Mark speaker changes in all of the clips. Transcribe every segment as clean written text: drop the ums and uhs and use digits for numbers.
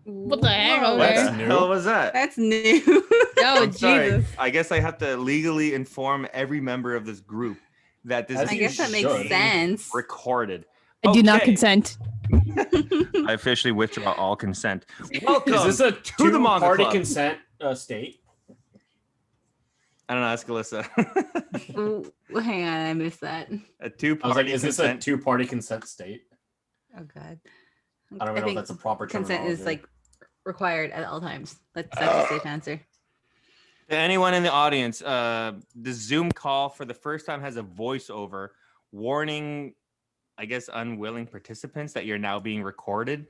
Speaker 1: What the heck over
Speaker 2: What
Speaker 1: there?
Speaker 2: the hell was that?
Speaker 3: That's new.
Speaker 1: Oh,
Speaker 2: I'm sorry.
Speaker 1: Jesus.
Speaker 2: I guess I have to legally inform every member of this group that this
Speaker 3: I
Speaker 2: is
Speaker 3: guess that makes
Speaker 2: being
Speaker 3: sense.
Speaker 2: recorded.
Speaker 1: I do not
Speaker 2: Okay.
Speaker 1: consent.
Speaker 2: I officially withdraw all consent. Welcome
Speaker 4: Is this a
Speaker 2: to the Manga
Speaker 4: two-party
Speaker 2: Club.
Speaker 4: consent state?
Speaker 2: I don't know. Ask Alyssa.
Speaker 3: Ooh, hang on, I missed that.
Speaker 2: A
Speaker 4: I was
Speaker 2: two-party
Speaker 4: like, is this a
Speaker 2: consent.
Speaker 4: two-party consent state?
Speaker 3: Oh god.
Speaker 4: I don't even know if that's a proper
Speaker 3: consent
Speaker 4: terminology.
Speaker 3: is like required at all times. That's a safe answer.
Speaker 2: To anyone in the audience, the Zoom call for the first time has a voiceover warning, I guess, unwilling participants that you're now being recorded,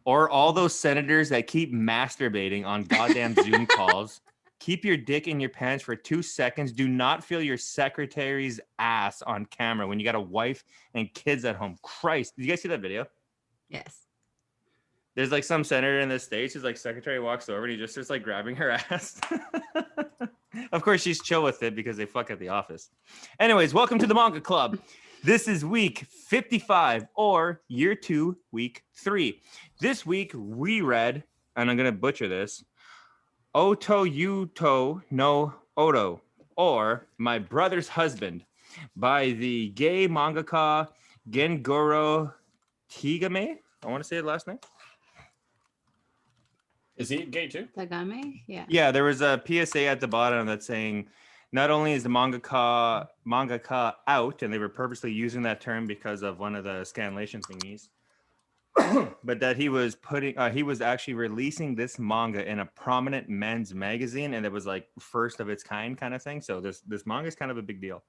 Speaker 2: or all those senators that keep masturbating on goddamn Zoom calls. Keep your dick in your pants for 2 seconds. Do not feel your secretary's ass on camera when you got a wife and kids at home. Christ, did you guys see that video?
Speaker 3: Yes.
Speaker 2: There's like some senator in the States who's like, secretary walks over and he just starts like grabbing her ass. Of course, she's chill with it because they fuck at the office. Anyways, welcome to the Manga Club. This is week 55 or year 2, week 3. This week we read, and I'm going to butcher this, Otōto no Otto, or My Brother's Husband, by the gay mangaka Gengoroh Tagame. I want to say the last name.
Speaker 4: Is he gay too?
Speaker 3: Tagame? Yeah.
Speaker 2: Yeah, there was a PSA at the bottom that's saying not only is the mangaka out, and they were purposely using that term because of one of the scanlation thingies, but that he was actually releasing this manga in a prominent men's magazine, and it was like first of its kind of thing. So this manga is kind of a big deal.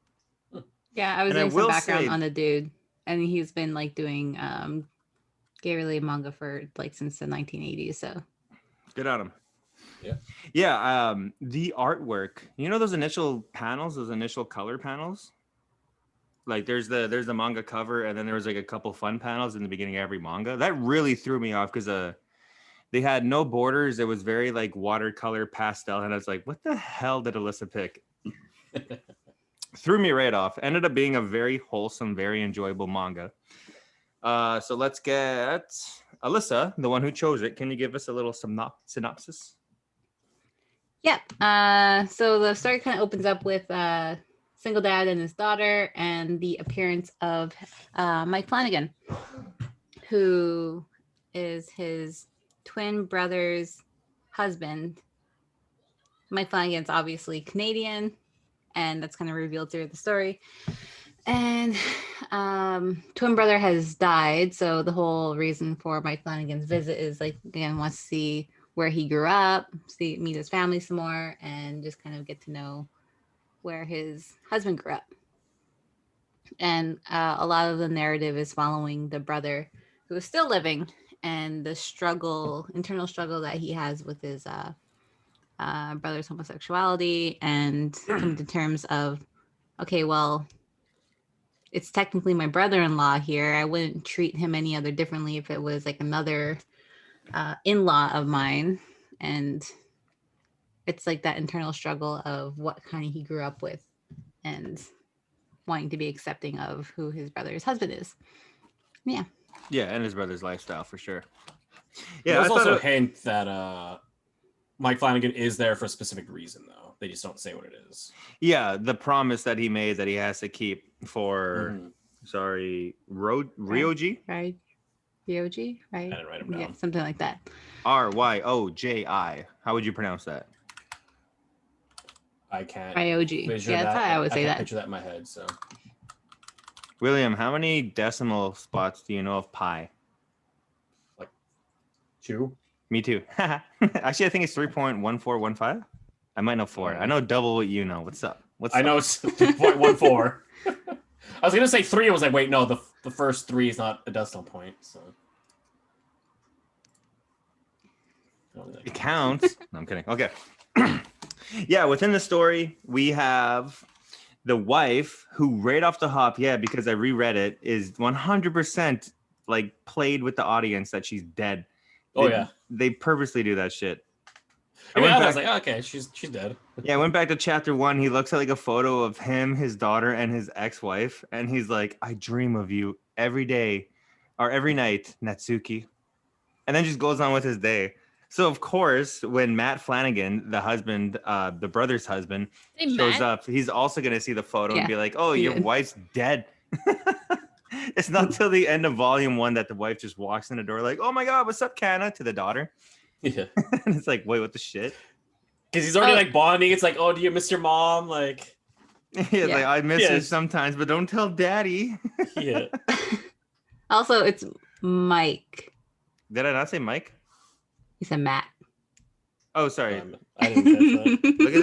Speaker 3: Yeah, I was
Speaker 2: And I
Speaker 3: doing some
Speaker 2: will
Speaker 3: background
Speaker 2: say-
Speaker 3: on the dude, and he's been like doing gay related manga for like since the 1980s. So
Speaker 2: Good on him.
Speaker 4: Yeah.
Speaker 2: Yeah. The artwork, you know, those initial panels, those initial color panels. Like there's the manga cover, and then there was like a couple fun panels in the beginning of every manga. That really threw me off because they had no borders. It was very like watercolor pastel, and I was like, what the hell did Alyssa pick? Threw me right off. Ended up being a very wholesome, very enjoyable manga. So let's get Alyssa, the one who chose it. Can you give us a little synopsis?
Speaker 3: Yep. So the story kind of opens up with single dad and his daughter, and the appearance of Mike Flanagan, who is his twin brother's husband. Mike Flanagan's obviously Canadian, and that's kind of revealed through the story. And twin brother has died, so the whole reason for Mike Flanagan's visit is like, again, wants to see where he grew up, meet his family some more, and just kind of get to know where his husband grew up. And a lot of the narrative is following the brother who is still living, and the internal struggle that he has with his brother's homosexuality, and come to terms of, okay, well, it's technically my brother-in-law here. I wouldn't treat him any other differently if it was like another in-law of mine. And it's like that internal struggle of what kind of he grew up with and wanting to be accepting of who his brother's husband is. Yeah.
Speaker 2: Yeah, and his brother's lifestyle for sure.
Speaker 4: Yeah,
Speaker 2: Yeah,
Speaker 4: there's
Speaker 2: I
Speaker 4: also a
Speaker 2: thought
Speaker 4: hint that Mike Flanagan is there for a specific reason, though. They just don't say what it is.
Speaker 2: yeah, the promise that he made that he has to keep for Ryoji,
Speaker 3: Right. Ryoji, right?
Speaker 4: I didn't write him down.
Speaker 3: Yeah, something like that.
Speaker 2: Ryoji. How would you pronounce that?
Speaker 4: I can't
Speaker 3: Ryoji.
Speaker 4: picture
Speaker 3: Yeah, that's
Speaker 4: that.
Speaker 3: how I would say
Speaker 4: can't
Speaker 3: that.
Speaker 4: picture that in my head. So
Speaker 2: William, how many decimal spots do you know of pi?
Speaker 4: 2.
Speaker 2: Me too. Actually, I think it's 3.1415. I might know 4. I know double what you know. What's up?
Speaker 4: I know it's 2.14. I was gonna say 3. I was like, wait, no, the first 3 is not a decimal point. So
Speaker 2: It counts. No, I'm kidding. Okay. Yeah, within the story, we have the wife who right off the hop, because I reread it, is 100% like played with the audience that she's dead.
Speaker 4: Oh, yeah.
Speaker 2: They purposely do that shit.
Speaker 4: I was like, oh, okay, she's dead.
Speaker 2: Yeah, I went back to chapter 1. He looks at like a photo of him, his daughter, and his ex-wife, and he's like, I dream of you every day or every night, Natsuki. and then just goes on with his day. So of course, when Matt Flanagan, the husband, the brother's husband, shows up, he's also gonna see the photo and be like, "Oh, your wife's dead." It's not till the end of volume 1 that the wife just walks in the door like, "Oh my god, what's up, Kana?" to the daughter.
Speaker 4: Yeah.
Speaker 2: And it's like, wait, what the shit?
Speaker 4: Because he's already like bonding. It's like, oh, do you miss your mom? Like,
Speaker 2: yeah, like I miss her sometimes, but don't tell daddy.
Speaker 4: Yeah.
Speaker 3: Also, it's Mike.
Speaker 2: Did I not say Mike?
Speaker 3: He said Matt.
Speaker 2: Oh, sorry.
Speaker 4: I didn't catch that.
Speaker 2: Look at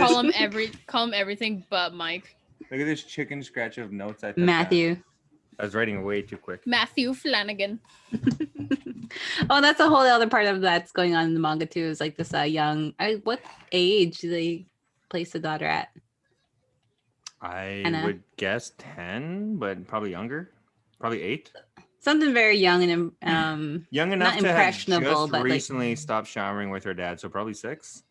Speaker 1: Call him everything but Mike.
Speaker 2: Look at this chicken scratch of notes.
Speaker 3: Matthew.
Speaker 2: I was writing way too quick.
Speaker 1: Matthew Flanagan.
Speaker 3: Oh, that's a whole other part of that's going on in the manga too. Is like this young. What age do they place the daughter at?
Speaker 2: I
Speaker 3: Anna?
Speaker 2: would guess 10, but probably younger. Probably 8.
Speaker 3: Something very young and
Speaker 2: young enough
Speaker 3: not
Speaker 2: to have
Speaker 3: impressionable,
Speaker 2: just
Speaker 3: but
Speaker 2: recently stopped showering with her dad, so probably 6.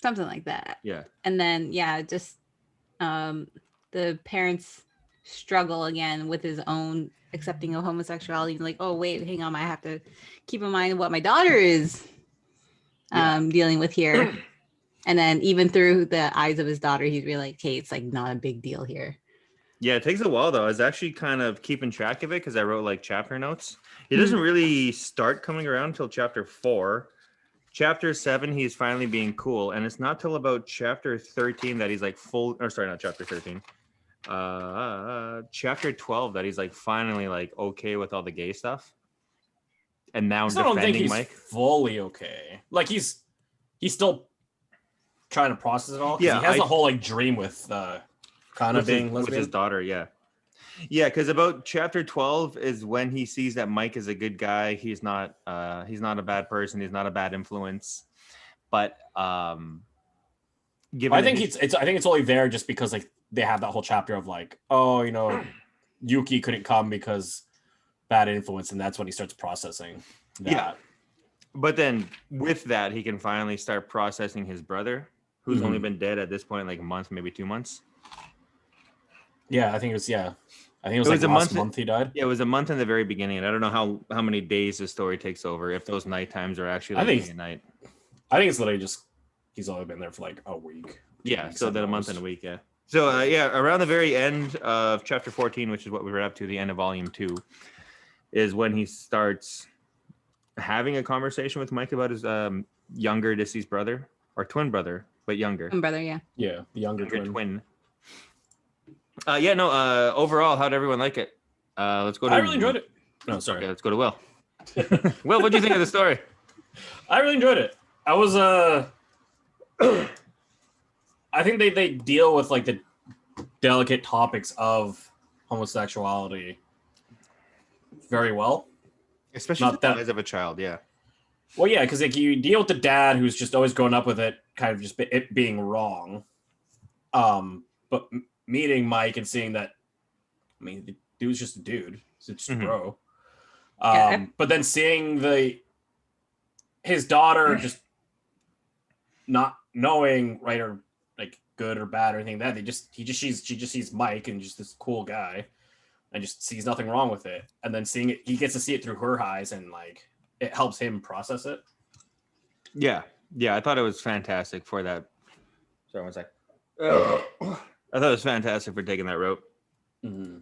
Speaker 3: something like that.
Speaker 2: Yeah.
Speaker 3: And then just the parents struggle again with his own accepting of homosexuality. Like, oh wait, hang on, I have to keep in mind what my daughter is dealing with here. And then even through the eyes of his daughter, he's really like, hey, it's like not a big deal here.
Speaker 2: Yeah, it takes a while though. I was actually kind of keeping track of it because I wrote like chapter notes. He doesn't really start coming around until chapter 4. Chapter 7, he's finally being cool, and it's not till about chapter 13 that he's like not chapter 13. Chapter 12 that he's like finally like okay with all the gay stuff. And now
Speaker 4: I don't think
Speaker 2: defending
Speaker 4: he's
Speaker 2: Mike.
Speaker 4: fully okay. Like he's still trying to process it all.
Speaker 2: Yeah,
Speaker 4: he has a whole like dream with Kana being
Speaker 2: with his daughter, yeah, because about chapter 12 is when he sees that Mike is a good guy. He's not a bad person. He's not a bad influence. But I
Speaker 4: think it's only there just because like they have that whole chapter of like, oh, you know, Yuki couldn't come because bad influence, and that's when he starts processing that.
Speaker 2: Yeah. But then with that, he can finally start processing his brother, who's only been dead at this point like a month, maybe 2 months.
Speaker 4: Yeah, I think it was like
Speaker 2: a
Speaker 4: month he died.
Speaker 2: Yeah, it was a month in the very beginning, and I don't know how many days the story takes over, if those night times are actually like at night.
Speaker 4: I think it's literally just he's only been there for like a week.
Speaker 2: Yeah, so then a month and a week, yeah. So around the very end of chapter 14, which is what we were up to, the end of volume 2, is when he starts having a conversation with Mike about his younger deceased brother, or twin brother, but younger.
Speaker 3: Twin brother, yeah.
Speaker 4: Yeah, the younger twin.
Speaker 2: Overall, how'd everyone like it? Let's go to...
Speaker 4: I really enjoyed it. No, sorry.
Speaker 2: Okay, let's go to Will. Will, what do you think of the story?
Speaker 4: I really enjoyed it. I was I think they deal with like the delicate topics of homosexuality very well.
Speaker 2: Especially
Speaker 4: Not
Speaker 2: the
Speaker 4: that-
Speaker 2: eyes of a child, yeah.
Speaker 4: Well, yeah, because like you deal with the dad who's just always grown up with it, kind of just it being wrong. But meeting Mike and seeing that, I mean, the dude's just a dude. It's just a bro. But then seeing his daughter just not knowing right or like good or bad or anything like that she just sees Mike and just this cool guy and just sees nothing wrong with it. And then seeing it, he gets to see it through her eyes and like it helps him process it. Yeah,
Speaker 2: I thought it was fantastic for that. Sorry, one sec. I thought it was fantastic for taking that route.
Speaker 4: Mm-hmm.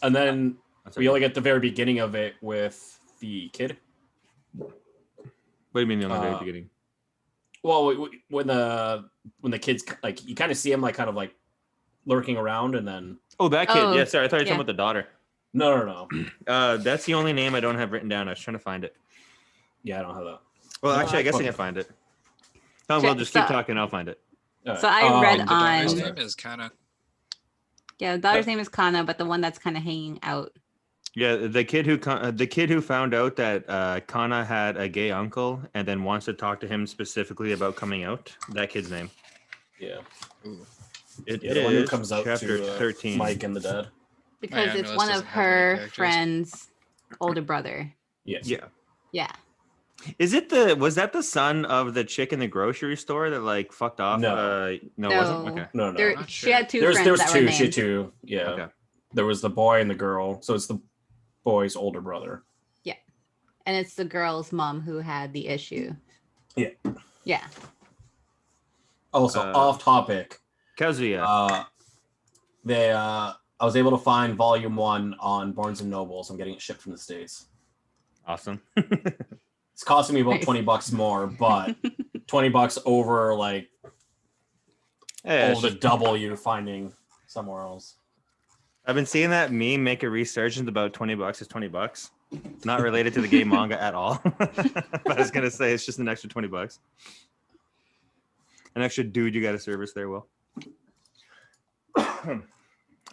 Speaker 4: And then we only get the very beginning of it with the kid.
Speaker 2: What do you mean the very beginning?
Speaker 4: Well, when the kids, like, you kind of see him like kind of like lurking around, and then
Speaker 2: that kid. Yeah, sorry, I thought you were talking about the daughter.
Speaker 4: No.
Speaker 2: That's the only name I don't have written down. I was trying to find it.
Speaker 4: Yeah, I don't have that.
Speaker 2: Well, actually, I guess I can find it. Oh, well, just keep talking. I'll find it.
Speaker 3: So I read
Speaker 5: The
Speaker 3: on.
Speaker 5: daughter's name is Kana.
Speaker 3: Yeah, the daughter's name is Kana, but the one that's kind of hanging out.
Speaker 2: Yeah, the kid who found out that Kana had a gay uncle and then wants to talk to him specifically about coming out. That kid's name.
Speaker 4: Yeah.
Speaker 5: Ooh.
Speaker 2: It
Speaker 4: The one who
Speaker 2: is
Speaker 4: comes out
Speaker 2: chapter
Speaker 4: to
Speaker 2: 13.
Speaker 4: Mike and the dad.
Speaker 3: Because
Speaker 5: Yeah,
Speaker 3: it's
Speaker 5: no, this
Speaker 3: one of
Speaker 5: doesn't have any
Speaker 3: her
Speaker 5: characters.
Speaker 3: friends' older brother.
Speaker 4: Yes.
Speaker 2: Yeah.
Speaker 3: Yeah.
Speaker 2: Was that the son of the chick in the grocery store that like fucked off?
Speaker 4: No.
Speaker 2: It wasn't. Okay.
Speaker 4: No.
Speaker 3: There,
Speaker 5: not
Speaker 3: she
Speaker 5: sure.
Speaker 3: had two
Speaker 4: There
Speaker 3: friends
Speaker 4: was
Speaker 3: that were
Speaker 4: two.
Speaker 3: named.
Speaker 4: She had two. Yeah.
Speaker 2: Okay.
Speaker 4: There was the boy and the girl. So it's the boy's older brother.
Speaker 3: And it's the girl's mom who had the issue.
Speaker 4: Yeah.
Speaker 3: Yeah.
Speaker 4: Also, off topic.
Speaker 2: Kazuya.
Speaker 4: I was able to find volume 1 on Barnes and Noble, so I'm getting it shipped from the States.
Speaker 2: Awesome.
Speaker 4: It's costing me about
Speaker 3: Nice.
Speaker 4: $20 more, but $20 over like
Speaker 2: Hey,
Speaker 4: all the double you're finding somewhere else.
Speaker 2: I've been seeing that meme make a resurgence about $20 is $20. Not related to the game manga at all. But I was gonna say it's just an extra $20. An extra dude you got to service there, Will.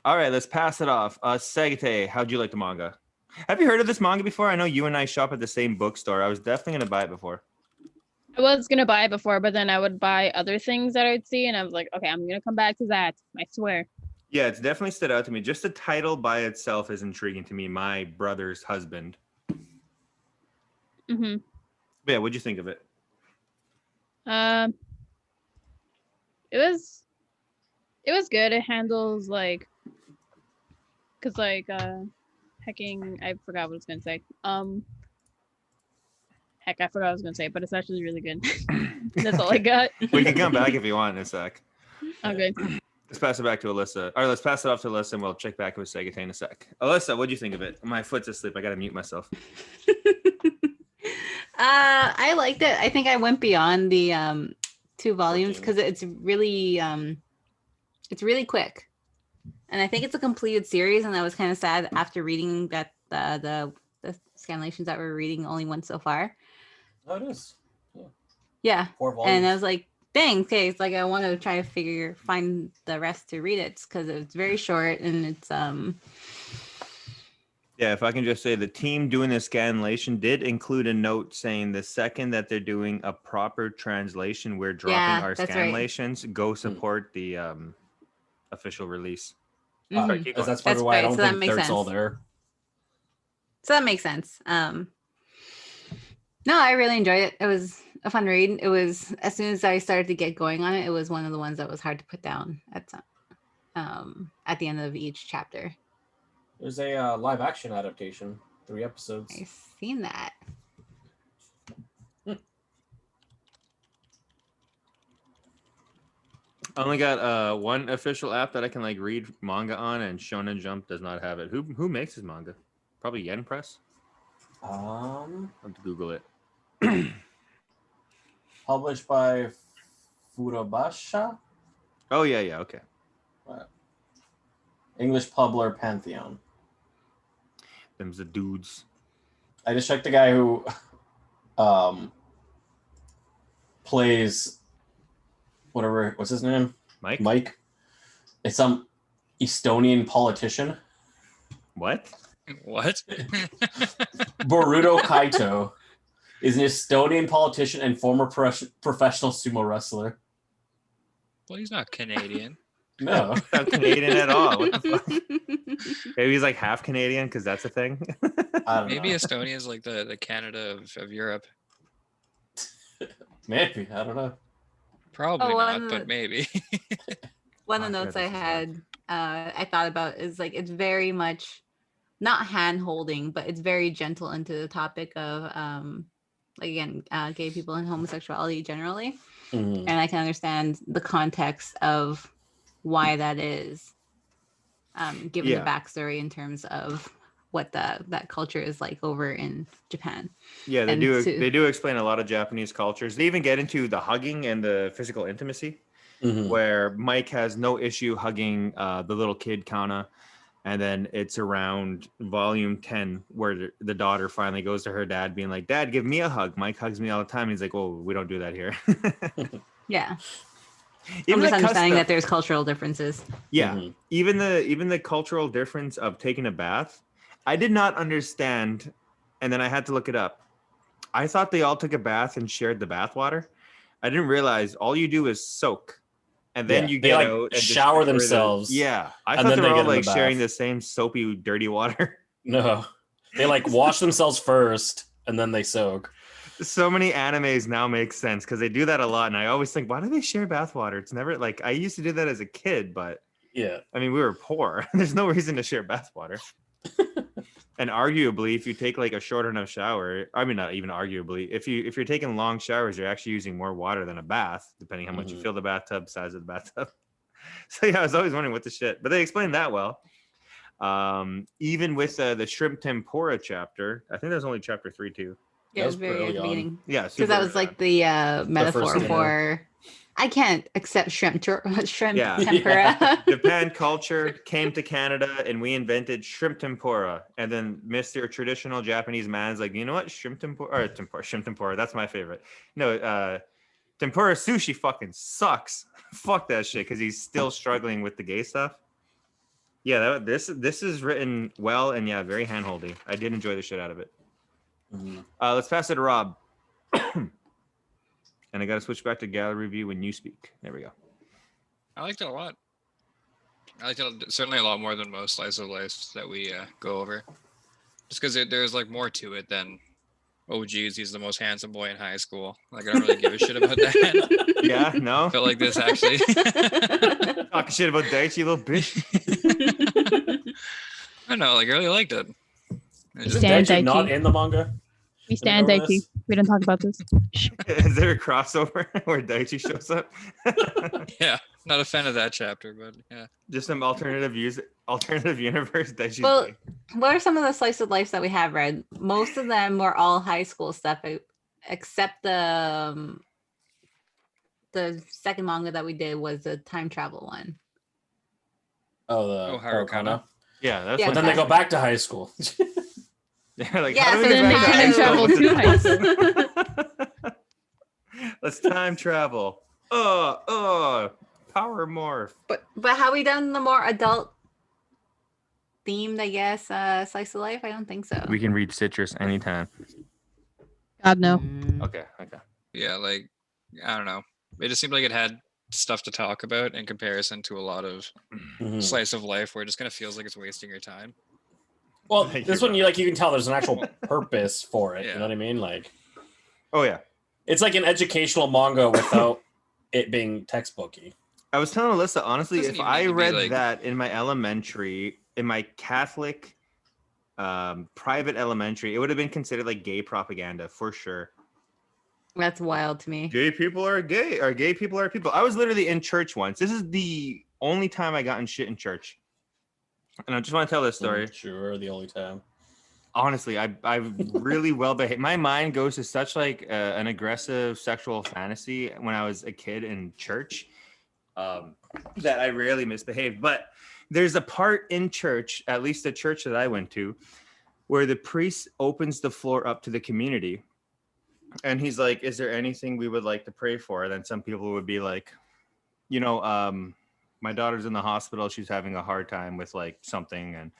Speaker 2: All right, let's pass it off. Segate, how'd you like the manga? Have you heard of this manga before? I know you and I shop at the same bookstore. I was definitely gonna buy it before.
Speaker 1: I was gonna buy it before, but then I would buy other things that I would see, and I was like, okay, I'm gonna come back to that. I swear.
Speaker 2: Yeah, it's definitely stood out to me. Just the title by itself is intriguing to me. My brother's husband.
Speaker 1: Mm-hmm.
Speaker 2: But yeah, what'd you think of it?
Speaker 1: It was good. It handles like, cause like hecking. I forgot what I was gonna say. Heck, I forgot what I was gonna say, but it's actually really good. That's all I got.
Speaker 2: We can come back if you want in a sec.
Speaker 1: Okay.
Speaker 2: Let's pass it back to Alyssa. Or let's pass it off to Alyssa and we'll check back with Segate in a sec. Alyssa, what'd you think of it? My foot's asleep. I gotta mute myself.
Speaker 3: I liked it. I think I went beyond the 2 volumes because it's really quick. And I think it's a completed series, and I was kind of sad after reading that the scanlations that we're reading only went so far.
Speaker 4: Oh, it is.
Speaker 3: Yeah.
Speaker 4: 4 volumes.
Speaker 3: And I was like, dang, okay, it's like I want to try to find the rest to read it because it's very short and it's
Speaker 2: Yeah, if I can just say the team doing the scanlation did include a note saying the second that they're doing a proper translation, we're dropping our
Speaker 3: that's right.
Speaker 2: scanlations. Go support the official release.
Speaker 3: Mhm.
Speaker 2: Sorry, keep going.
Speaker 4: That's probably
Speaker 3: That's
Speaker 4: why I
Speaker 3: right,
Speaker 4: don't
Speaker 3: so that
Speaker 4: think
Speaker 3: makes
Speaker 4: Dirt's all
Speaker 3: sense.
Speaker 4: there.
Speaker 3: So that makes sense. No, I really enjoyed it. It was a fun read. It was, as soon as I started to get going on it, it was one of the ones that was hard to put down at the end of each chapter.
Speaker 4: There's a live action adaptation, 3 episodes.
Speaker 3: I've seen that.
Speaker 2: I only got one official app that I can like read manga on, and Shonen Jump does not have it. Who makes his manga? Probably Yen Press. I'll have to Google it.
Speaker 4: Published by Furabasha.
Speaker 2: Oh yeah, okay.
Speaker 4: English Publer Pantheon.
Speaker 2: Them's the dudes.
Speaker 4: I just checked the guy who plays whatever. What's his name?
Speaker 2: Mike.
Speaker 4: It's some Estonian politician.
Speaker 2: What?
Speaker 5: What?
Speaker 4: Boruto Kaito is an Estonian politician and former professional sumo wrestler.
Speaker 5: Well, he's not Canadian.
Speaker 4: No.
Speaker 2: Not Canadian at all. What the fuck? Maybe he's like half Canadian because that's a thing.
Speaker 4: I don't
Speaker 5: Maybe
Speaker 4: know.
Speaker 5: Estonia is like the Canada of Europe.
Speaker 4: Maybe. I don't know.
Speaker 5: Probably
Speaker 3: Oh,
Speaker 5: not, but maybe.
Speaker 3: One of the
Speaker 2: Oh,
Speaker 3: notes
Speaker 2: yeah,
Speaker 3: I
Speaker 2: this is
Speaker 3: had, I thought about is like it's very much not hand holding, but it's very gentle into the topic of like again, gay people and homosexuality generally.
Speaker 4: Mhm.
Speaker 3: And I can understand the context of why that is, given
Speaker 2: Yeah.
Speaker 3: the backstory in terms of what that culture is like over in Japan.
Speaker 2: Yeah, they
Speaker 3: And
Speaker 2: do.
Speaker 3: to-
Speaker 2: They do explain a lot of Japanese cultures. They even get into the hugging and the physical intimacy,
Speaker 4: Mhm.
Speaker 2: where Mike has no issue hugging the little kid Kana, and then it's around volume 10 where the daughter finally goes to her dad, being like, "Dad, give me a hug." Mike hugs me all the time. He's like, "Oh, we don't do that here."
Speaker 3: Yeah.
Speaker 2: Even
Speaker 3: I'm just
Speaker 2: the
Speaker 3: understanding
Speaker 2: custom-
Speaker 3: that there's cultural differences.
Speaker 2: Yeah,
Speaker 4: Mhm.
Speaker 2: even the cultural difference of taking a bath, I did not understand, and then I had to look it up. I thought they all took a bath and shared the bath water. I didn't realize all you do is soak, and then
Speaker 4: Yeah,
Speaker 2: you
Speaker 4: they,
Speaker 2: get
Speaker 4: like,
Speaker 2: out and just
Speaker 4: shower
Speaker 2: shower the-
Speaker 4: themselves,
Speaker 2: Yeah, I
Speaker 4: and
Speaker 2: thought
Speaker 4: then
Speaker 2: they
Speaker 4: they
Speaker 2: were
Speaker 4: get
Speaker 2: all
Speaker 4: in the
Speaker 2: like sharing
Speaker 4: bath.
Speaker 2: the same soapy, dirty water.
Speaker 4: No. They like wash themselves first and then they soak.
Speaker 2: So many animes now make sense because they do that a lot, and I always think, why do they share bath water? It's never like I used to do that as a kid, but
Speaker 4: Yeah.
Speaker 2: I mean, we were poor. There's no reason to share bath water. And arguably, if you take like a short enough shower, I mean, not even arguably, if you're taking long showers, you're actually using more water than a bath, depending how much you fill the bathtub, size of the bathtub. So yeah, I was always wondering what the shit, but they explained that well. Even with the shrimp tempura chapter, I think there's only chapter 3 too.
Speaker 3: Yeah, it was very
Speaker 4: early
Speaker 3: at the
Speaker 4: on.
Speaker 3: beginning.
Speaker 2: Yeah,
Speaker 3: Because that was like the metaphor
Speaker 4: dinner.
Speaker 3: for I can't accept shrimp
Speaker 2: Yeah.
Speaker 3: tempura.
Speaker 2: Japan culture came to Canada and we invented shrimp tempura. And then Mr. Traditional Japanese man's like, you know what? Shrimp tempura. That's my favorite. No, tempura sushi fucking sucks. Fuck that shit because he's still struggling with the gay stuff. Yeah, this is written well and yeah, very handholdy. I did enjoy the shit out of it. Let's pass it to Rob. And I got to switch back to gallery view when you speak. There we go.
Speaker 5: I liked it a lot. I liked it certainly a lot more than most slice of life that we go over. Just because there's like more to it than, oh geez, he's the most handsome boy in high school. Like I don't really give a shit about that.
Speaker 2: Yeah, no.
Speaker 5: I felt like this actually.
Speaker 2: Talking shit about Daichi, you little bitch.
Speaker 5: I don't know, like I really liked it.
Speaker 4: Isn't
Speaker 1: Stand
Speaker 4: Daichi
Speaker 1: Daichi.
Speaker 4: not in the manga?
Speaker 1: We stand
Speaker 4: know
Speaker 1: Daichi.
Speaker 4: this?
Speaker 1: We didn't talk about this.
Speaker 2: Is there a crossover where Daichi shows up?
Speaker 5: Yeah, not a fan of that chapter, but yeah.
Speaker 2: Just some alternative universe Daichi's
Speaker 3: Well,
Speaker 2: gay.
Speaker 3: what are some of the slice of life that we have read? Most of them were all high school stuff, except the second manga that we did was the time travel one.
Speaker 4: Kana.
Speaker 2: Yeah, that's
Speaker 3: Yeah,
Speaker 4: But then they go back to high school.
Speaker 2: They're like,
Speaker 3: Yeah,
Speaker 2: how do we
Speaker 3: so
Speaker 2: get
Speaker 3: then
Speaker 2: back
Speaker 3: they
Speaker 2: to
Speaker 3: time
Speaker 2: high
Speaker 1: travel
Speaker 2: school?
Speaker 1: to high
Speaker 2: Let's time travel. Power morph.
Speaker 3: But have we done the more adult themed, I guess, slice of life? I don't think so.
Speaker 2: We can read Citrus anytime.
Speaker 1: God no.
Speaker 2: Okay.
Speaker 5: Yeah, like I don't know. It just seemed like it had stuff to talk about in comparison to a lot of slice of life where it just kind of feels like it's wasting your time.
Speaker 4: Well,
Speaker 2: Thank
Speaker 4: this
Speaker 2: you,
Speaker 4: one you can tell there's an actual purpose for it.
Speaker 5: Yeah.
Speaker 4: You know what I mean? Like,
Speaker 2: Oh yeah.
Speaker 4: it's like an educational manga without it being textbooky.
Speaker 2: I was telling Alyssa, honestly,
Speaker 5: Doesn't
Speaker 2: if
Speaker 5: even
Speaker 2: I
Speaker 5: need to be,
Speaker 2: read
Speaker 5: like-
Speaker 2: that in my elementary, in my Catholic private elementary, it would have been considered like gay propaganda for sure.
Speaker 3: That's wild to me.
Speaker 2: Gay people are gay, or gay people are people. I was literally in church once. This is the only time I got in shit in church. And I just want to tell this story.
Speaker 4: Sure, the only time.
Speaker 2: Honestly, I've really well behaved. My mind goes to such like an aggressive sexual fantasy when I was a kid in church that I rarely misbehaved. But there's a part in church, at least the church that I went to, where the priest opens the floor up to the community. And he's like, is there anything we would like to pray for? And then some people would be like, my daughter's in the hospital. She's having a hard time with like something. And,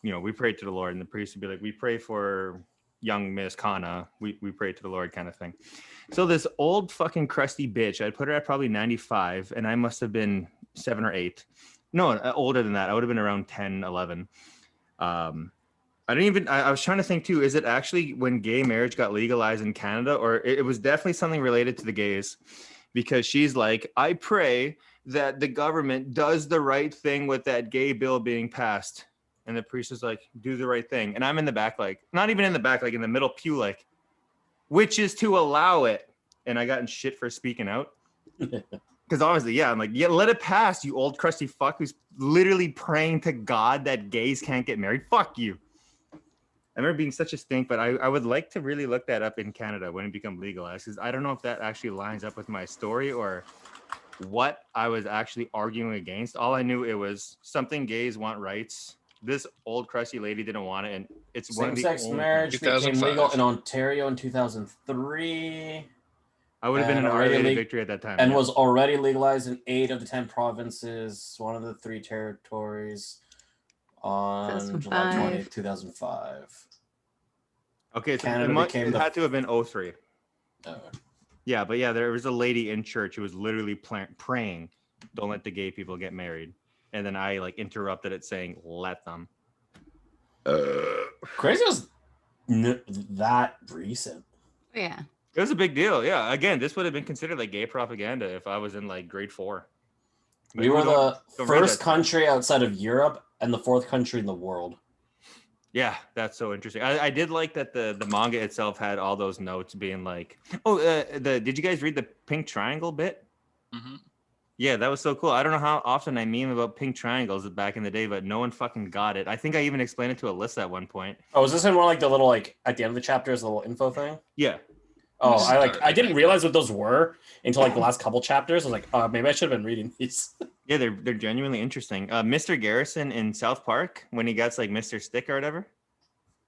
Speaker 2: we prayed to the Lord. And the priest would be like, we pray for young Miss Kana. We pray to the Lord kind of thing. So this old fucking crusty bitch, I'd put her at probably 95. And I must have been 7 or 8. No, older than that. I would have been around 10, 11. I was trying to think too, is it actually when gay marriage got legalized in Canada, or it was definitely something related to the gays, because she's like, I pray that the government does the right thing with that gay bill being passed. And the priest is like, do the right thing. And I'm in the back, like, not even in the back, like in the middle pew, like, which is to allow it. And I got in shit for speaking out. Because obviously, yeah, I'm like, yeah, let it pass, you old crusty fuck who's literally praying to God that gays can't get married. Fuck you. I remember being such a stink, but I would like to really look that up in Canada when it becomes legalized, because I don't know if that actually lines up with my story or what I was actually arguing against. All I knew, it was something gays want rights. This old crusty lady didn't want it, and it's one of the
Speaker 4: Same-sex
Speaker 2: only
Speaker 4: marriage became
Speaker 5: 2005.
Speaker 4: legal in Ontario in 2003.
Speaker 2: I would have been an
Speaker 4: and already
Speaker 2: R-rated
Speaker 4: le-
Speaker 2: victory at that time.
Speaker 4: And
Speaker 2: yeah.
Speaker 4: was already legalized in 8 of the 10 provinces, one of the 3 territories on July
Speaker 3: 2005.
Speaker 4: 20th, 2005.
Speaker 2: Okay, so
Speaker 4: Canada became
Speaker 2: it
Speaker 4: the-
Speaker 2: had to have been 03.
Speaker 4: Uh,
Speaker 2: Yeah, but yeah, there was a lady in church who was literally praying, don't let the gay people get married. And then I like interrupted it saying, let them.
Speaker 4: Crazy was that recent.
Speaker 3: Yeah.
Speaker 2: It was a big deal. Yeah. Again, this would have been considered like gay propaganda if I was in like grade 4.
Speaker 4: We were the
Speaker 2: Don't read
Speaker 4: first
Speaker 2: that.
Speaker 4: country outside of Europe and the 4th country in the world.
Speaker 2: Yeah, that's so interesting. I did like that the manga itself had all those notes being like, oh, did you guys read the pink triangle bit?
Speaker 5: Hmm.
Speaker 2: Yeah, that was so cool. I don't know how often I meme about pink triangles back in the day, but no one fucking got it. I think I even explained it to Alyssa at one point.
Speaker 4: Oh, is this in one like the little like at the end of the chapter is the little info thing?
Speaker 2: Yeah.
Speaker 4: Oh,
Speaker 5: Start,
Speaker 4: I didn't
Speaker 5: think.
Speaker 4: realize what those were until like the last couple chapters. I was like, maybe I should have been reading these.
Speaker 2: Yeah, they're genuinely interesting. Mr. Garrison in South Park, when he gets like Mr. Stick or whatever.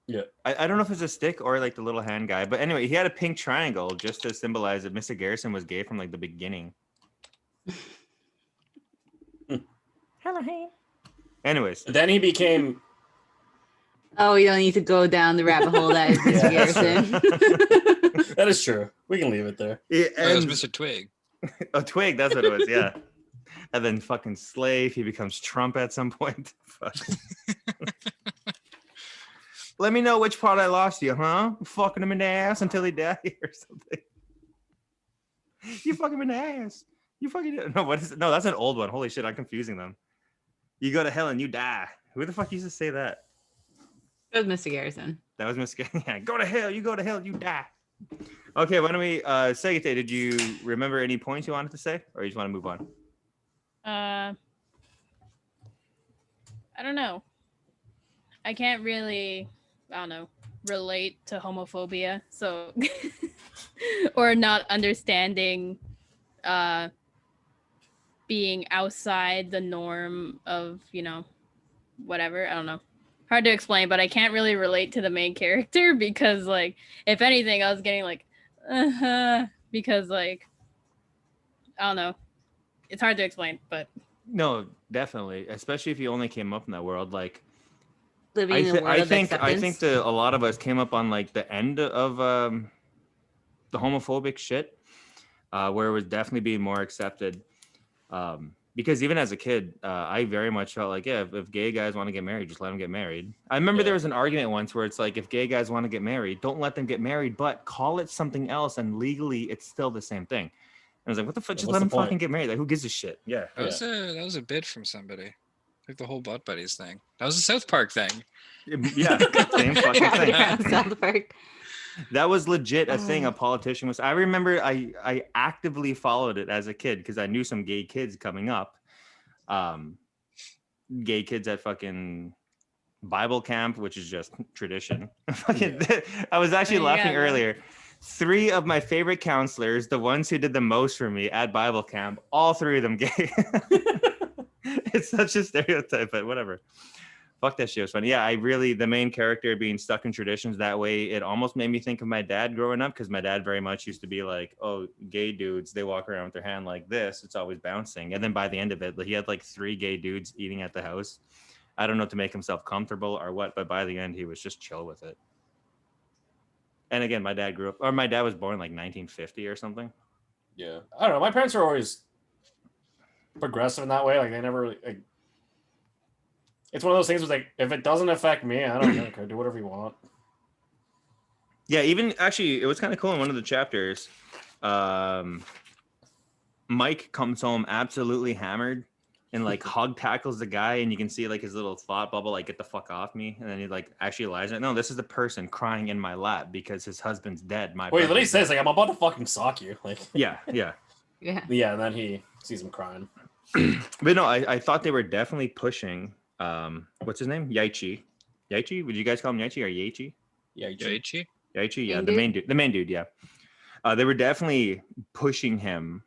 Speaker 4: Yeah.
Speaker 2: I don't know if it's a stick or like the little hand guy, but anyway, he had a pink triangle just to symbolize that Mr. Garrison was gay from like the beginning. Hello, hey. Anyways,
Speaker 4: Then he became.
Speaker 3: Oh, you don't need to go down the rabbit hole that is Mr.
Speaker 4: Yeah, that's
Speaker 3: Garrison.
Speaker 4: That is true. We can leave it there.
Speaker 2: yeah,
Speaker 5: Oh, it was
Speaker 2: and-
Speaker 5: Mr. Twig.
Speaker 2: oh, Twig, that's what it was, yeah. And then fucking Slave, he becomes Trump at some point. Fuck. Let me know which part I lost you, huh? Fucking him in the ass until he died or something. You fuck him in the ass. You fucking no. What is it? No, that's an old one. Holy shit, I'm confusing them. You go to hell and you die. Who the fuck used to say that?
Speaker 3: It was Mr. Garrison.
Speaker 2: That was Miss. Yeah, go to hell. You go to hell. You die. Okay, why don't we? Segate, did you remember any points you wanted to say, or you just want to move on?
Speaker 1: I don't know. I can't really, I don't know, relate to homophobia. So, or not understanding being outside the norm of, whatever. I don't know. Hard to explain, but I can't really relate to the main character because, like, if anything, I was getting like, because, like, I don't know. It's hard to explain, but
Speaker 2: No, definitely, especially if you only came up in that world. Like,
Speaker 3: Living in a world
Speaker 2: I
Speaker 3: of
Speaker 2: think
Speaker 3: acceptance.
Speaker 2: that a lot of us came up on like the end of the homophobic shit, where it was definitely being more accepted. Because even as a kid, I very much felt like, yeah, if gay guys want to get married, just let them get married. I remember there was an argument once where it's like, if gay guys want to get married, don't let them get married, but call it something else, and legally it's still the same thing. And I was like, what the fuck? Just let them fucking get married. Like, who gives a shit? Yeah.
Speaker 5: That was a bid from somebody. Like the whole butt buddies thing. That was a South Park thing.
Speaker 2: Yeah, same fucking thing.
Speaker 3: Yeah, South Park.
Speaker 2: That was legit a thing a politician was. I remember I actively followed it as a kid because I knew some gay kids coming up. Gay kids at fucking Bible camp, which is just tradition. I was actually laughing earlier. 3 of my favorite counselors, the ones who did the most for me at Bible camp, all 3 of them gay. It's such a stereotype, but whatever. Fuck, that shit was funny. Yeah, the main character being stuck in traditions that way, it almost made me think of my dad growing up, because my dad very much used to be like, oh, gay dudes, they walk around with their hand like this, it's always bouncing. And then by the end of it, he had like 3 gay dudes eating at the house. I don't know, to make himself comfortable or what, but by the end, he was just chill with it. And again, my dad was born like 1950 or something.
Speaker 4: Yeah, I don't know. My parents were always progressive in that way. Like, they never really. Like, it's one of those things where, like, if it doesn't affect me, I don't know. Do whatever you want.
Speaker 2: Yeah, even actually, it was kind of cool in one of the chapters. Mike comes home absolutely hammered and like hug tackles the guy, and you can see like his little thought bubble, like, get the fuck off me. And then he like actually lies. No, this is the person crying in my lap because his husband's dead.
Speaker 4: Wait, then he says, like, I'm about to fucking sock you. Like,
Speaker 2: yeah.
Speaker 3: Yeah.
Speaker 4: Yeah, and then he sees him crying.
Speaker 2: But no, I thought they were definitely pushing. What's his name? Yaichi. Would you guys call him Yaichi or Yaichi?
Speaker 5: Yaichi?
Speaker 2: Yaichi, yeah,
Speaker 3: Main
Speaker 2: the main dude, yeah. They were definitely pushing him.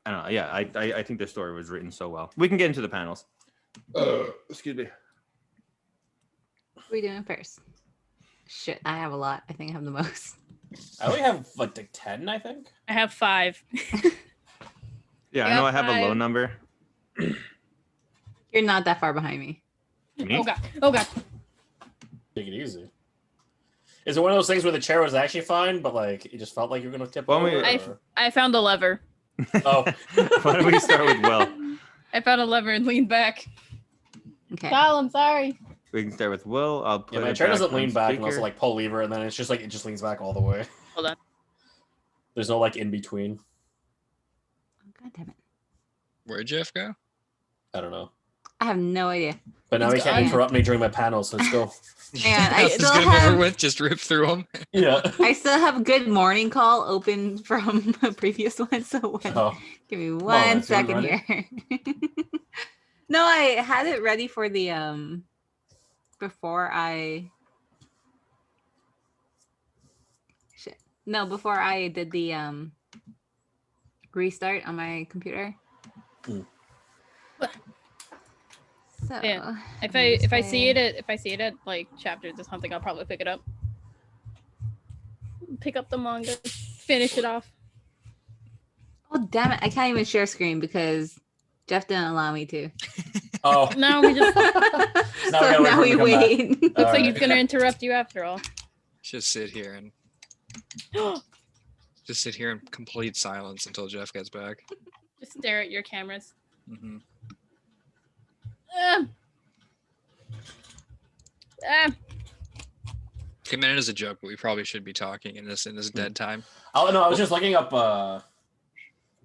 Speaker 2: I don't know. Yeah, I think the story was written so well. We can get into the panels. Excuse me.
Speaker 3: What are we doing first? Shit, I have a lot. I think I have the most.
Speaker 4: I only have like 10, I think.
Speaker 1: I have 5.
Speaker 2: Yeah, I know I have a low
Speaker 1: 5.
Speaker 2: number.
Speaker 3: You're not that far behind me.
Speaker 2: Me?
Speaker 1: Oh god.
Speaker 4: Take it easy. Is it one of those things where the chair was actually fine, but like it just felt like you were gonna tip
Speaker 2: Well,
Speaker 4: over?
Speaker 1: I found a lever.
Speaker 4: Oh,
Speaker 2: Why don't we start with Will?
Speaker 1: I found a lever and leaned back.
Speaker 3: Okay.
Speaker 1: Kyle, I'm sorry.
Speaker 2: We can start with Will. I'll put
Speaker 4: yeah, my
Speaker 2: it
Speaker 4: chair
Speaker 2: back
Speaker 4: doesn't
Speaker 2: on
Speaker 4: lean back and
Speaker 2: speaker.
Speaker 4: also like pull lever, and then it's just like it just leans back all the way.
Speaker 1: Hold on.
Speaker 4: There's no like in between.
Speaker 3: God damn it.
Speaker 5: Where'd Jeff go?
Speaker 4: I don't know.
Speaker 3: I have no idea.
Speaker 4: But now
Speaker 1: It's
Speaker 4: he can't
Speaker 1: gone.
Speaker 4: interrupt me during my panels, so let's go.
Speaker 3: And I
Speaker 5: Let's
Speaker 3: still
Speaker 5: get him over
Speaker 3: have-
Speaker 5: with. Just rip through them.
Speaker 4: Yeah.
Speaker 3: I still have Good Morning Call open from a previous one, so
Speaker 4: Oh,
Speaker 3: give me
Speaker 4: that's
Speaker 3: one
Speaker 4: it,
Speaker 3: second
Speaker 4: ready?
Speaker 3: here. No, I had it ready for the before I before I did the restart on my computer.
Speaker 4: Mm.
Speaker 3: So
Speaker 1: Yeah. If I see it at like chapters or something, I'll probably pick it up. Pick up the manga, finish it off.
Speaker 3: Oh damn it! I can't even share screen because Jeff didn't allow me to.
Speaker 4: Oh.
Speaker 1: Now we just
Speaker 3: So now we wait.
Speaker 1: looks like
Speaker 4: Alright.
Speaker 1: he's gonna interrupt you after all.
Speaker 5: Just sit here and just sit here in complete silence until Jeff gets back.
Speaker 1: Just stare at your cameras.
Speaker 5: Hmm.
Speaker 1: Ah. Ah.
Speaker 5: Okay, man, it is a joke, but we probably should be talking in this dead time.
Speaker 4: Oh no, I was just looking up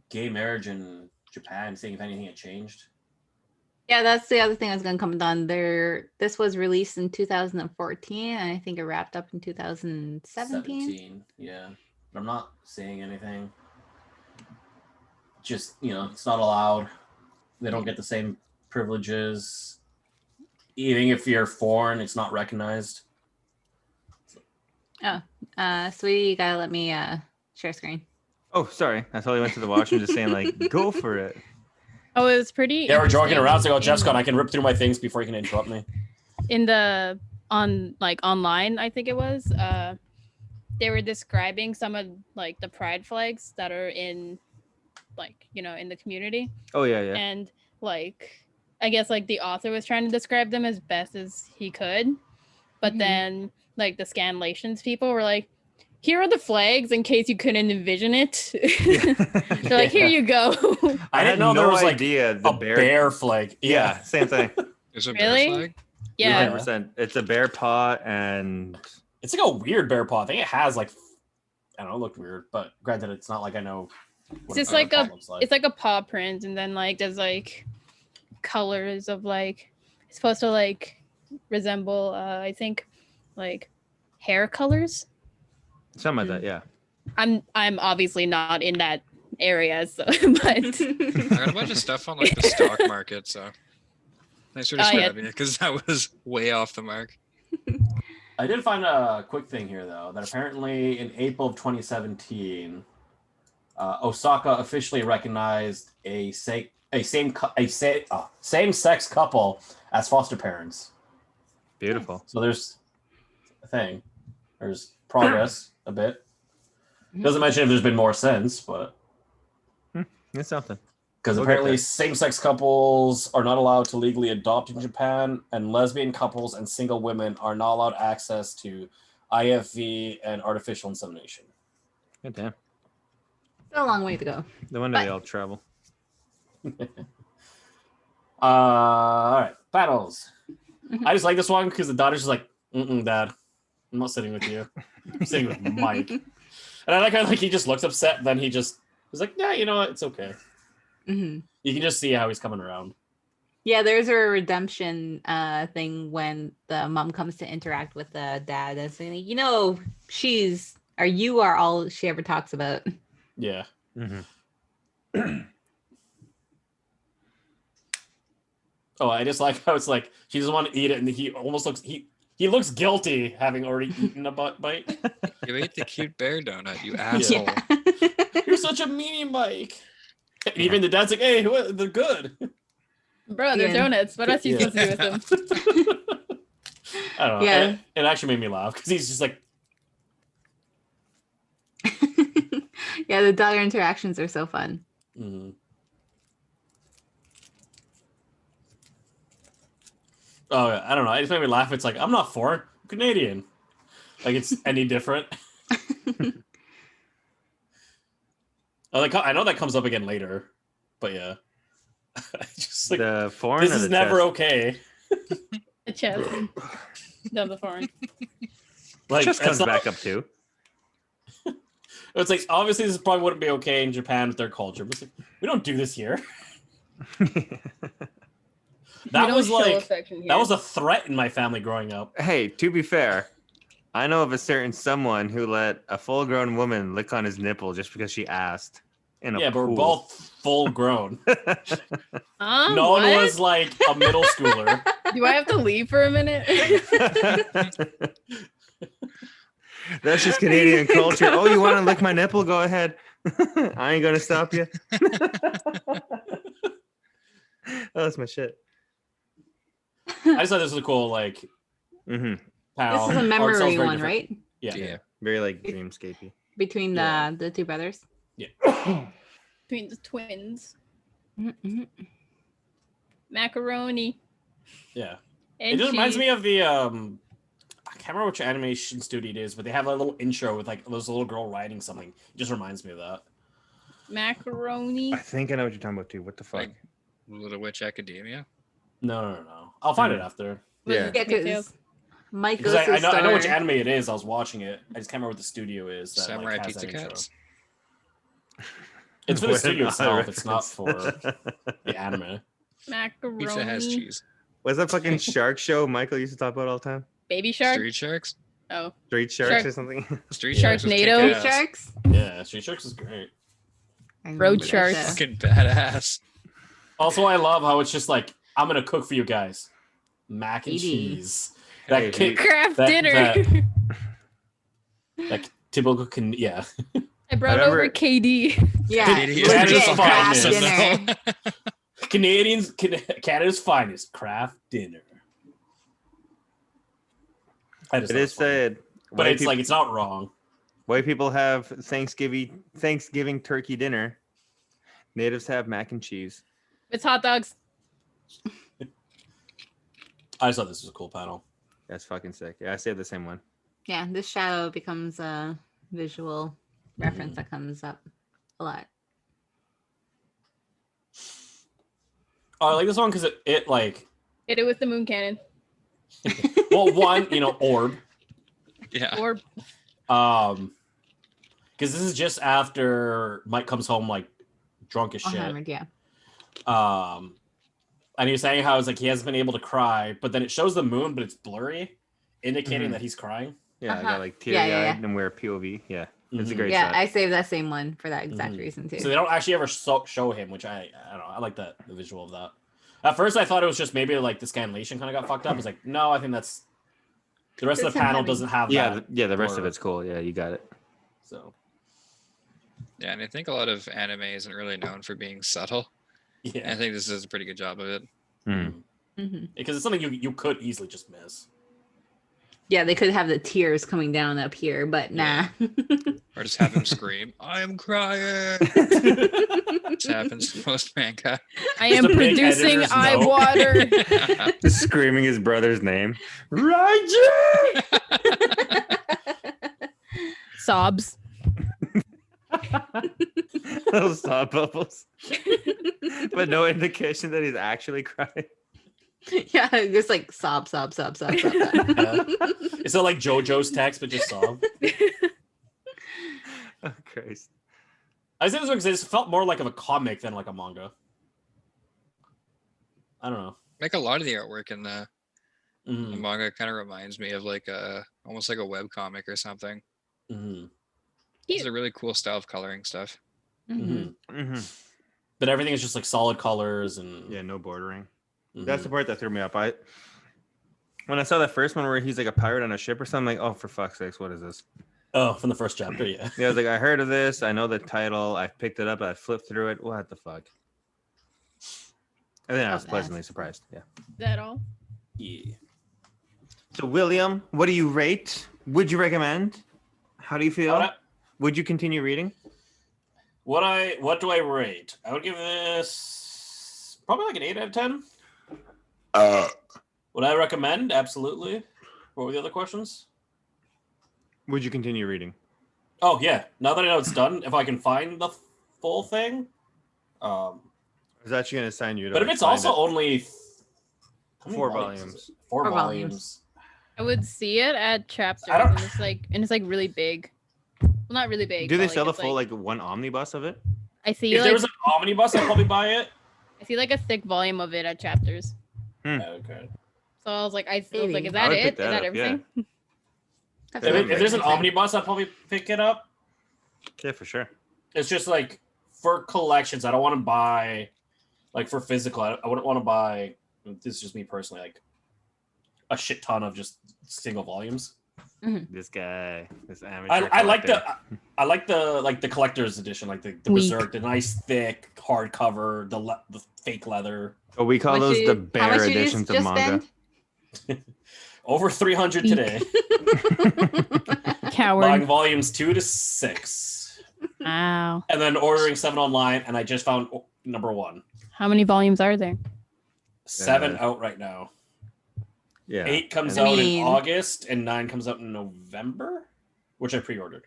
Speaker 4: gay marriage in Japan, seeing if anything had changed.
Speaker 3: Yeah, that's the other thing I was going to comment on. This was released in 2014, and I think it wrapped up in 2017.
Speaker 4: Yeah. But I'm not seeing anything. Just, it's not allowed. They don't get the same privileges. Even if you're foreign, it's not recognized.
Speaker 3: Sweetie, you gotta let me share screen.
Speaker 2: Oh, sorry. I totally went to the washroom just saying like, go for it.
Speaker 1: Oh, it was pretty.
Speaker 4: Yeah, we're joking
Speaker 1: interesting
Speaker 4: around. So, Jeff's
Speaker 1: in-
Speaker 4: gone. I can rip through my things before you can interrupt me.
Speaker 1: in the online, I think it was. They were describing some of like the pride flags that are in in the community,
Speaker 2: Oh yeah, yeah.
Speaker 1: and I guess the author was trying to describe them as best as he could, but
Speaker 3: Mhm.
Speaker 1: then the scanlations people were like, here are the flags in case you couldn't envision it. They're like, here you go.
Speaker 4: I didn't know
Speaker 2: had
Speaker 4: there was
Speaker 2: idea the
Speaker 4: a bear flag.
Speaker 2: Yeah, same thing.
Speaker 5: There's a
Speaker 1: Really?
Speaker 5: bear flag?
Speaker 1: Yeah.
Speaker 2: 100%. It's a bear paw and
Speaker 4: It's like a weird bear paw. I think it has I don't know, it looked weird, but granted, it's not like I know.
Speaker 1: It's just
Speaker 4: bear paw looks
Speaker 1: it's like a paw print, and then there's colors of it's supposed to resemble I think hair colors.
Speaker 2: something like that. Yeah.
Speaker 1: I'm obviously not in that area, so but
Speaker 5: I got a bunch of stuff on the stock market, so thanks for describing it because that was way off the mark.
Speaker 4: I did find a quick thing here, though, that apparently in April of 2017, Osaka officially recognized a same-sex couple as foster parents.
Speaker 2: Beautiful.
Speaker 4: So there's a thing. There's progress a bit. Doesn't mention if there's been more since, but
Speaker 2: It's something.
Speaker 4: because
Speaker 2: We'll get
Speaker 4: apparently
Speaker 2: there.
Speaker 4: same-sex couples are not allowed to legally adopt in Japan, and lesbian couples and single women are not allowed access to IFV and artificial insemination.
Speaker 2: Good damn.
Speaker 3: Still a long way to go.
Speaker 2: No wonder they all travel.
Speaker 4: All right, battles. I just like this one because the daughter's just like, Dad, I'm not sitting with you. I'm sitting with Mike. And I like how he just looks upset, then he just was like, yeah, you know what, it's okay.
Speaker 3: Hmm.
Speaker 4: You can just see how he's coming around.
Speaker 3: Yeah, there's a redemption thing when the mom comes to interact with the dad and saying, you are all she ever talks about.
Speaker 4: Yeah.
Speaker 2: Mm-hmm.
Speaker 4: Oh, I just like how it's like she doesn't want to eat it, and he almost looks he looks guilty having already eaten a bite.
Speaker 5: You ate the cute bear donut, you asshole.
Speaker 3: Yeah.
Speaker 4: You're such a meanie, Mike. And even the dad's like, hey, they're good.
Speaker 1: bro, they're
Speaker 3: Yeah.
Speaker 1: donuts. What else are you supposed to do with them?
Speaker 4: I don't know.
Speaker 3: Yeah.
Speaker 4: It actually made me laugh because he's just like,
Speaker 3: Yeah, the daughter interactions are so fun.
Speaker 4: mm-hmm. Oh, yeah, I don't know. It just made me laugh. It's like, I'm not foreign, I'm Canadian. Like it's any different. I know that comes up again later, but yeah. Just like,
Speaker 2: The foreign.
Speaker 4: this
Speaker 2: or
Speaker 4: is
Speaker 2: the
Speaker 4: never
Speaker 2: chest?
Speaker 4: okay.
Speaker 1: The chest. No, the foreign.
Speaker 4: Like
Speaker 2: Chest
Speaker 4: it's
Speaker 2: comes
Speaker 4: not-
Speaker 2: back up too.
Speaker 4: It's like obviously this probably wouldn't be okay in Japan with their culture, but it's like, we don't do this here. That
Speaker 1: don't
Speaker 4: was
Speaker 1: show
Speaker 4: like
Speaker 1: affection here.
Speaker 4: that was a threat in my family growing up.
Speaker 2: Hey, to be fair, I know of a certain someone who let a full-grown woman lick on his nipple just because she asked. In a
Speaker 4: Yeah, but we're
Speaker 2: pool.
Speaker 4: both full grown.
Speaker 1: Huh?
Speaker 4: No one
Speaker 1: What?
Speaker 4: was like a middle schooler.
Speaker 1: Do I have to leave for a minute?
Speaker 2: That's just Canadian culture. Oh, you want to lick my nipple? Go ahead. I ain't gonna stop you. Oh, that's my shit.
Speaker 4: I just thought this was a cool like
Speaker 2: Mm-hmm.
Speaker 4: panel.
Speaker 3: This is a
Speaker 4: Art style's
Speaker 3: memory
Speaker 4: very
Speaker 3: one,
Speaker 4: different.
Speaker 3: right?
Speaker 4: Yeah.
Speaker 5: Yeah.
Speaker 2: Very like dreamscapey.
Speaker 3: Between
Speaker 4: Yeah.
Speaker 3: the two brothers.
Speaker 1: Between the twins.
Speaker 3: Mm-hmm.
Speaker 1: Macaroni.
Speaker 4: Yeah.
Speaker 1: And
Speaker 4: It just reminds
Speaker 1: cheese.
Speaker 4: me of the I can't remember which animation studio it is, but they have a little intro with like there's a little girl writing something. It just reminds me of that.
Speaker 1: Macaroni.
Speaker 2: I think I know what you're talking about too. What the fuck?
Speaker 5: Like Little Witch Academia.
Speaker 4: No. I'll find it after.
Speaker 2: Yeah.
Speaker 3: Yeah,
Speaker 1: Me too.
Speaker 3: because Mike
Speaker 4: Because
Speaker 3: goes to
Speaker 4: I
Speaker 3: the
Speaker 4: know which
Speaker 3: store.
Speaker 4: anime it is. I was watching it. I just can't remember what the studio is. That,
Speaker 5: Samurai
Speaker 4: like, has
Speaker 5: Pizza
Speaker 4: that intro.
Speaker 5: Cats.
Speaker 4: It's for the
Speaker 2: What
Speaker 4: studio
Speaker 2: an
Speaker 4: itself.
Speaker 2: odd
Speaker 4: It's not for
Speaker 2: reference.
Speaker 4: the anime.
Speaker 1: Macaroni.
Speaker 5: Pizza has cheese.
Speaker 2: What's that fucking shark show Michael used to talk about all the time?
Speaker 1: Baby shark.
Speaker 5: Street Sharks.
Speaker 1: Oh,
Speaker 2: Street Sharks
Speaker 1: Shark.
Speaker 2: or something?
Speaker 5: Street
Speaker 4: Yeah.
Speaker 5: Sharks was
Speaker 1: Sharknado.
Speaker 3: Street
Speaker 5: kick-ass.
Speaker 3: Sharks.
Speaker 4: Yeah, Street Sharks is great.
Speaker 3: I
Speaker 1: Road
Speaker 3: remember that
Speaker 1: Sharks.
Speaker 3: show.
Speaker 5: Fucking badass.
Speaker 4: Also, I love how it's just like I'm gonna cook for you guys, mac and
Speaker 3: 80.
Speaker 4: cheese.
Speaker 2: Hey,
Speaker 4: That kick,
Speaker 1: craft
Speaker 4: that-
Speaker 1: dinner.
Speaker 4: like typical can yeah.
Speaker 1: I brought
Speaker 2: I remember-
Speaker 1: over KD.
Speaker 3: Yeah,
Speaker 5: Canadians
Speaker 4: are
Speaker 3: legit
Speaker 4: just
Speaker 3: craft
Speaker 4: fine,
Speaker 3: dinner.
Speaker 4: Canada's finest craft dinner. I just
Speaker 2: It
Speaker 4: thought
Speaker 2: is
Speaker 4: was funny.
Speaker 2: said.
Speaker 4: But it's like it's not wrong.
Speaker 2: white people have Thanksgiving turkey dinner. Natives have mac and cheese.
Speaker 1: It's hot dogs.
Speaker 4: I just thought this was a cool panel.
Speaker 2: That's fucking sick. Yeah, I saved the same one.
Speaker 3: Yeah, this shadow becomes a visual reference that comes up a lot.
Speaker 4: Oh, I like this one because it like
Speaker 1: Hit it with the moon cannon.
Speaker 4: well one orb
Speaker 5: Yeah.
Speaker 1: Or
Speaker 4: because this is just after Mike comes home like drunk as shit.
Speaker 3: Hammered, yeah.
Speaker 4: And he was saying how it's like he hasn't been able to cry, but then it shows the moon, but it's blurry, indicating
Speaker 2: Mhm.
Speaker 4: that he's crying.
Speaker 2: Yeah, I
Speaker 3: Uh-huh.
Speaker 2: got like
Speaker 3: Yeah,
Speaker 2: teary-eyed
Speaker 3: yeah, yeah.
Speaker 2: and wear POV. Yeah, it's a
Speaker 4: Mhm.
Speaker 2: great
Speaker 3: Yeah,
Speaker 2: shot.
Speaker 3: I saved that same one for that exact
Speaker 4: Mhm.
Speaker 3: reason too.
Speaker 4: So they don't actually ever show him, which I don't know. I like the visual of that. At first, I thought it was just maybe like the scanlation kind of got fucked up. It's like, no, I think that's the rest of
Speaker 3: It's
Speaker 4: the
Speaker 3: him
Speaker 4: panel
Speaker 3: having-
Speaker 4: doesn't have
Speaker 2: Yeah,
Speaker 4: that.
Speaker 2: the rest of
Speaker 4: blur.
Speaker 2: it's cool. Yeah, you got it.
Speaker 4: So
Speaker 5: Yeah, and I think a lot of anime isn't really known for being subtle. And I
Speaker 4: yeah,
Speaker 5: think this does a pretty good job of it.
Speaker 2: Hmm.
Speaker 3: Mhm.
Speaker 4: because it's something you could easily just miss.
Speaker 3: Yeah, they could have the tears coming down up here, but nah.
Speaker 5: Or just have him scream, I'm crying. This happens in most manga.
Speaker 1: I
Speaker 4: Just
Speaker 1: am
Speaker 4: a big
Speaker 1: producing
Speaker 4: editor's
Speaker 1: eye
Speaker 4: note.
Speaker 1: water.
Speaker 2: Just screaming his brother's name. Raiji!
Speaker 1: Sobs.
Speaker 2: Little sob bubbles. But no indication that he's actually crying.
Speaker 3: Yeah, just like sob.
Speaker 4: Yeah. It's not like JoJo's text, but just sob.
Speaker 2: Oh, Christ.
Speaker 4: I say this one because it felt more like of a comic than like a manga. I don't know.
Speaker 5: Like a lot of the artwork in the
Speaker 4: Mhm.
Speaker 5: manga kind of reminds me of like almost like a web comic or something.
Speaker 4: Mhm.
Speaker 5: It's a really cool style of coloring stuff.
Speaker 3: Mhm.
Speaker 4: Mhm.
Speaker 2: Mm-hmm.
Speaker 4: But everything is just like solid colors and
Speaker 2: Yeah, no bordering.
Speaker 4: Mhm.
Speaker 2: That's the part that threw me up. When I saw that first one where he's like a pirate on a ship or something, like, oh, for fuck's sakes, what is this?
Speaker 4: oh, from the first chapter, yeah.
Speaker 2: Yeah, I was like, I heard of this. I know the title. I picked it up. I flipped through it. What the fuck? And then I was
Speaker 3: Oh,
Speaker 2: pleasantly
Speaker 3: nice.
Speaker 2: surprised. Yeah.
Speaker 1: Is that all?
Speaker 4: Yeah.
Speaker 2: So, William, what do you rate? Would you recommend? How do you feel?
Speaker 4: What
Speaker 2: Would you continue reading?
Speaker 4: What do I rate? I would give this probably like an 8 out of 10. Would I recommend? Absolutely. What were the other questions?
Speaker 2: Would you continue reading?
Speaker 4: Oh yeah. Now that I know it's done, if I can find the full thing.
Speaker 2: I was actually going to assign you to.
Speaker 4: But if
Speaker 2: like,
Speaker 4: it's
Speaker 2: find
Speaker 4: also
Speaker 2: it.
Speaker 4: only how many
Speaker 2: 4
Speaker 4: is
Speaker 2: volumes.
Speaker 4: it? Four
Speaker 3: Four
Speaker 4: volumes.
Speaker 3: volumes.
Speaker 1: I would see it at chapters,
Speaker 4: I don't-
Speaker 1: and it's like really big. Well, not really big.
Speaker 2: Do they
Speaker 1: but,
Speaker 2: sell the
Speaker 1: it's
Speaker 2: full like one omnibus of it?
Speaker 1: I see
Speaker 4: If
Speaker 1: like
Speaker 4: there was an omnibus, I'd probably buy it.
Speaker 1: I see like a thick volume of it at chapters.
Speaker 4: Okay.
Speaker 1: So I was like, is
Speaker 2: I
Speaker 1: that
Speaker 2: would
Speaker 1: it?
Speaker 2: pick
Speaker 1: Is
Speaker 2: that
Speaker 1: that
Speaker 2: up,
Speaker 1: everything?
Speaker 3: That's
Speaker 2: If
Speaker 3: what
Speaker 2: it-
Speaker 4: If there's an
Speaker 3: I said.
Speaker 4: omnibus, I'll probably pick it up.
Speaker 2: Yeah, for sure.
Speaker 4: It's just like for collections, I don't want to buy like for physical. I wouldn't want to buy. This is just me personally, like a shit ton of just single volumes.
Speaker 2: This guy, this amateur.
Speaker 4: I like
Speaker 2: collector.
Speaker 4: I like the collector's edition, like the
Speaker 1: Weak.
Speaker 4: Berserk, the nice thick hardcover, the fake leather.
Speaker 2: Oh, we call
Speaker 3: How much
Speaker 2: those
Speaker 3: did
Speaker 2: the
Speaker 3: you- how much
Speaker 2: bear
Speaker 3: did you
Speaker 2: editions of
Speaker 3: just
Speaker 2: manga.
Speaker 3: spend?
Speaker 4: Over 300
Speaker 1: Weak.
Speaker 4: today.
Speaker 1: Coward.
Speaker 4: Buying volumes 2 to 6,
Speaker 1: Wow.
Speaker 4: and then ordering 7 online, and I just found number 1.
Speaker 1: How many volumes are there?
Speaker 4: 7 out right now.
Speaker 2: Yeah.
Speaker 4: 8 comes
Speaker 3: I
Speaker 4: out
Speaker 3: mean-
Speaker 4: in August, and 9 comes out in November, which I pre-ordered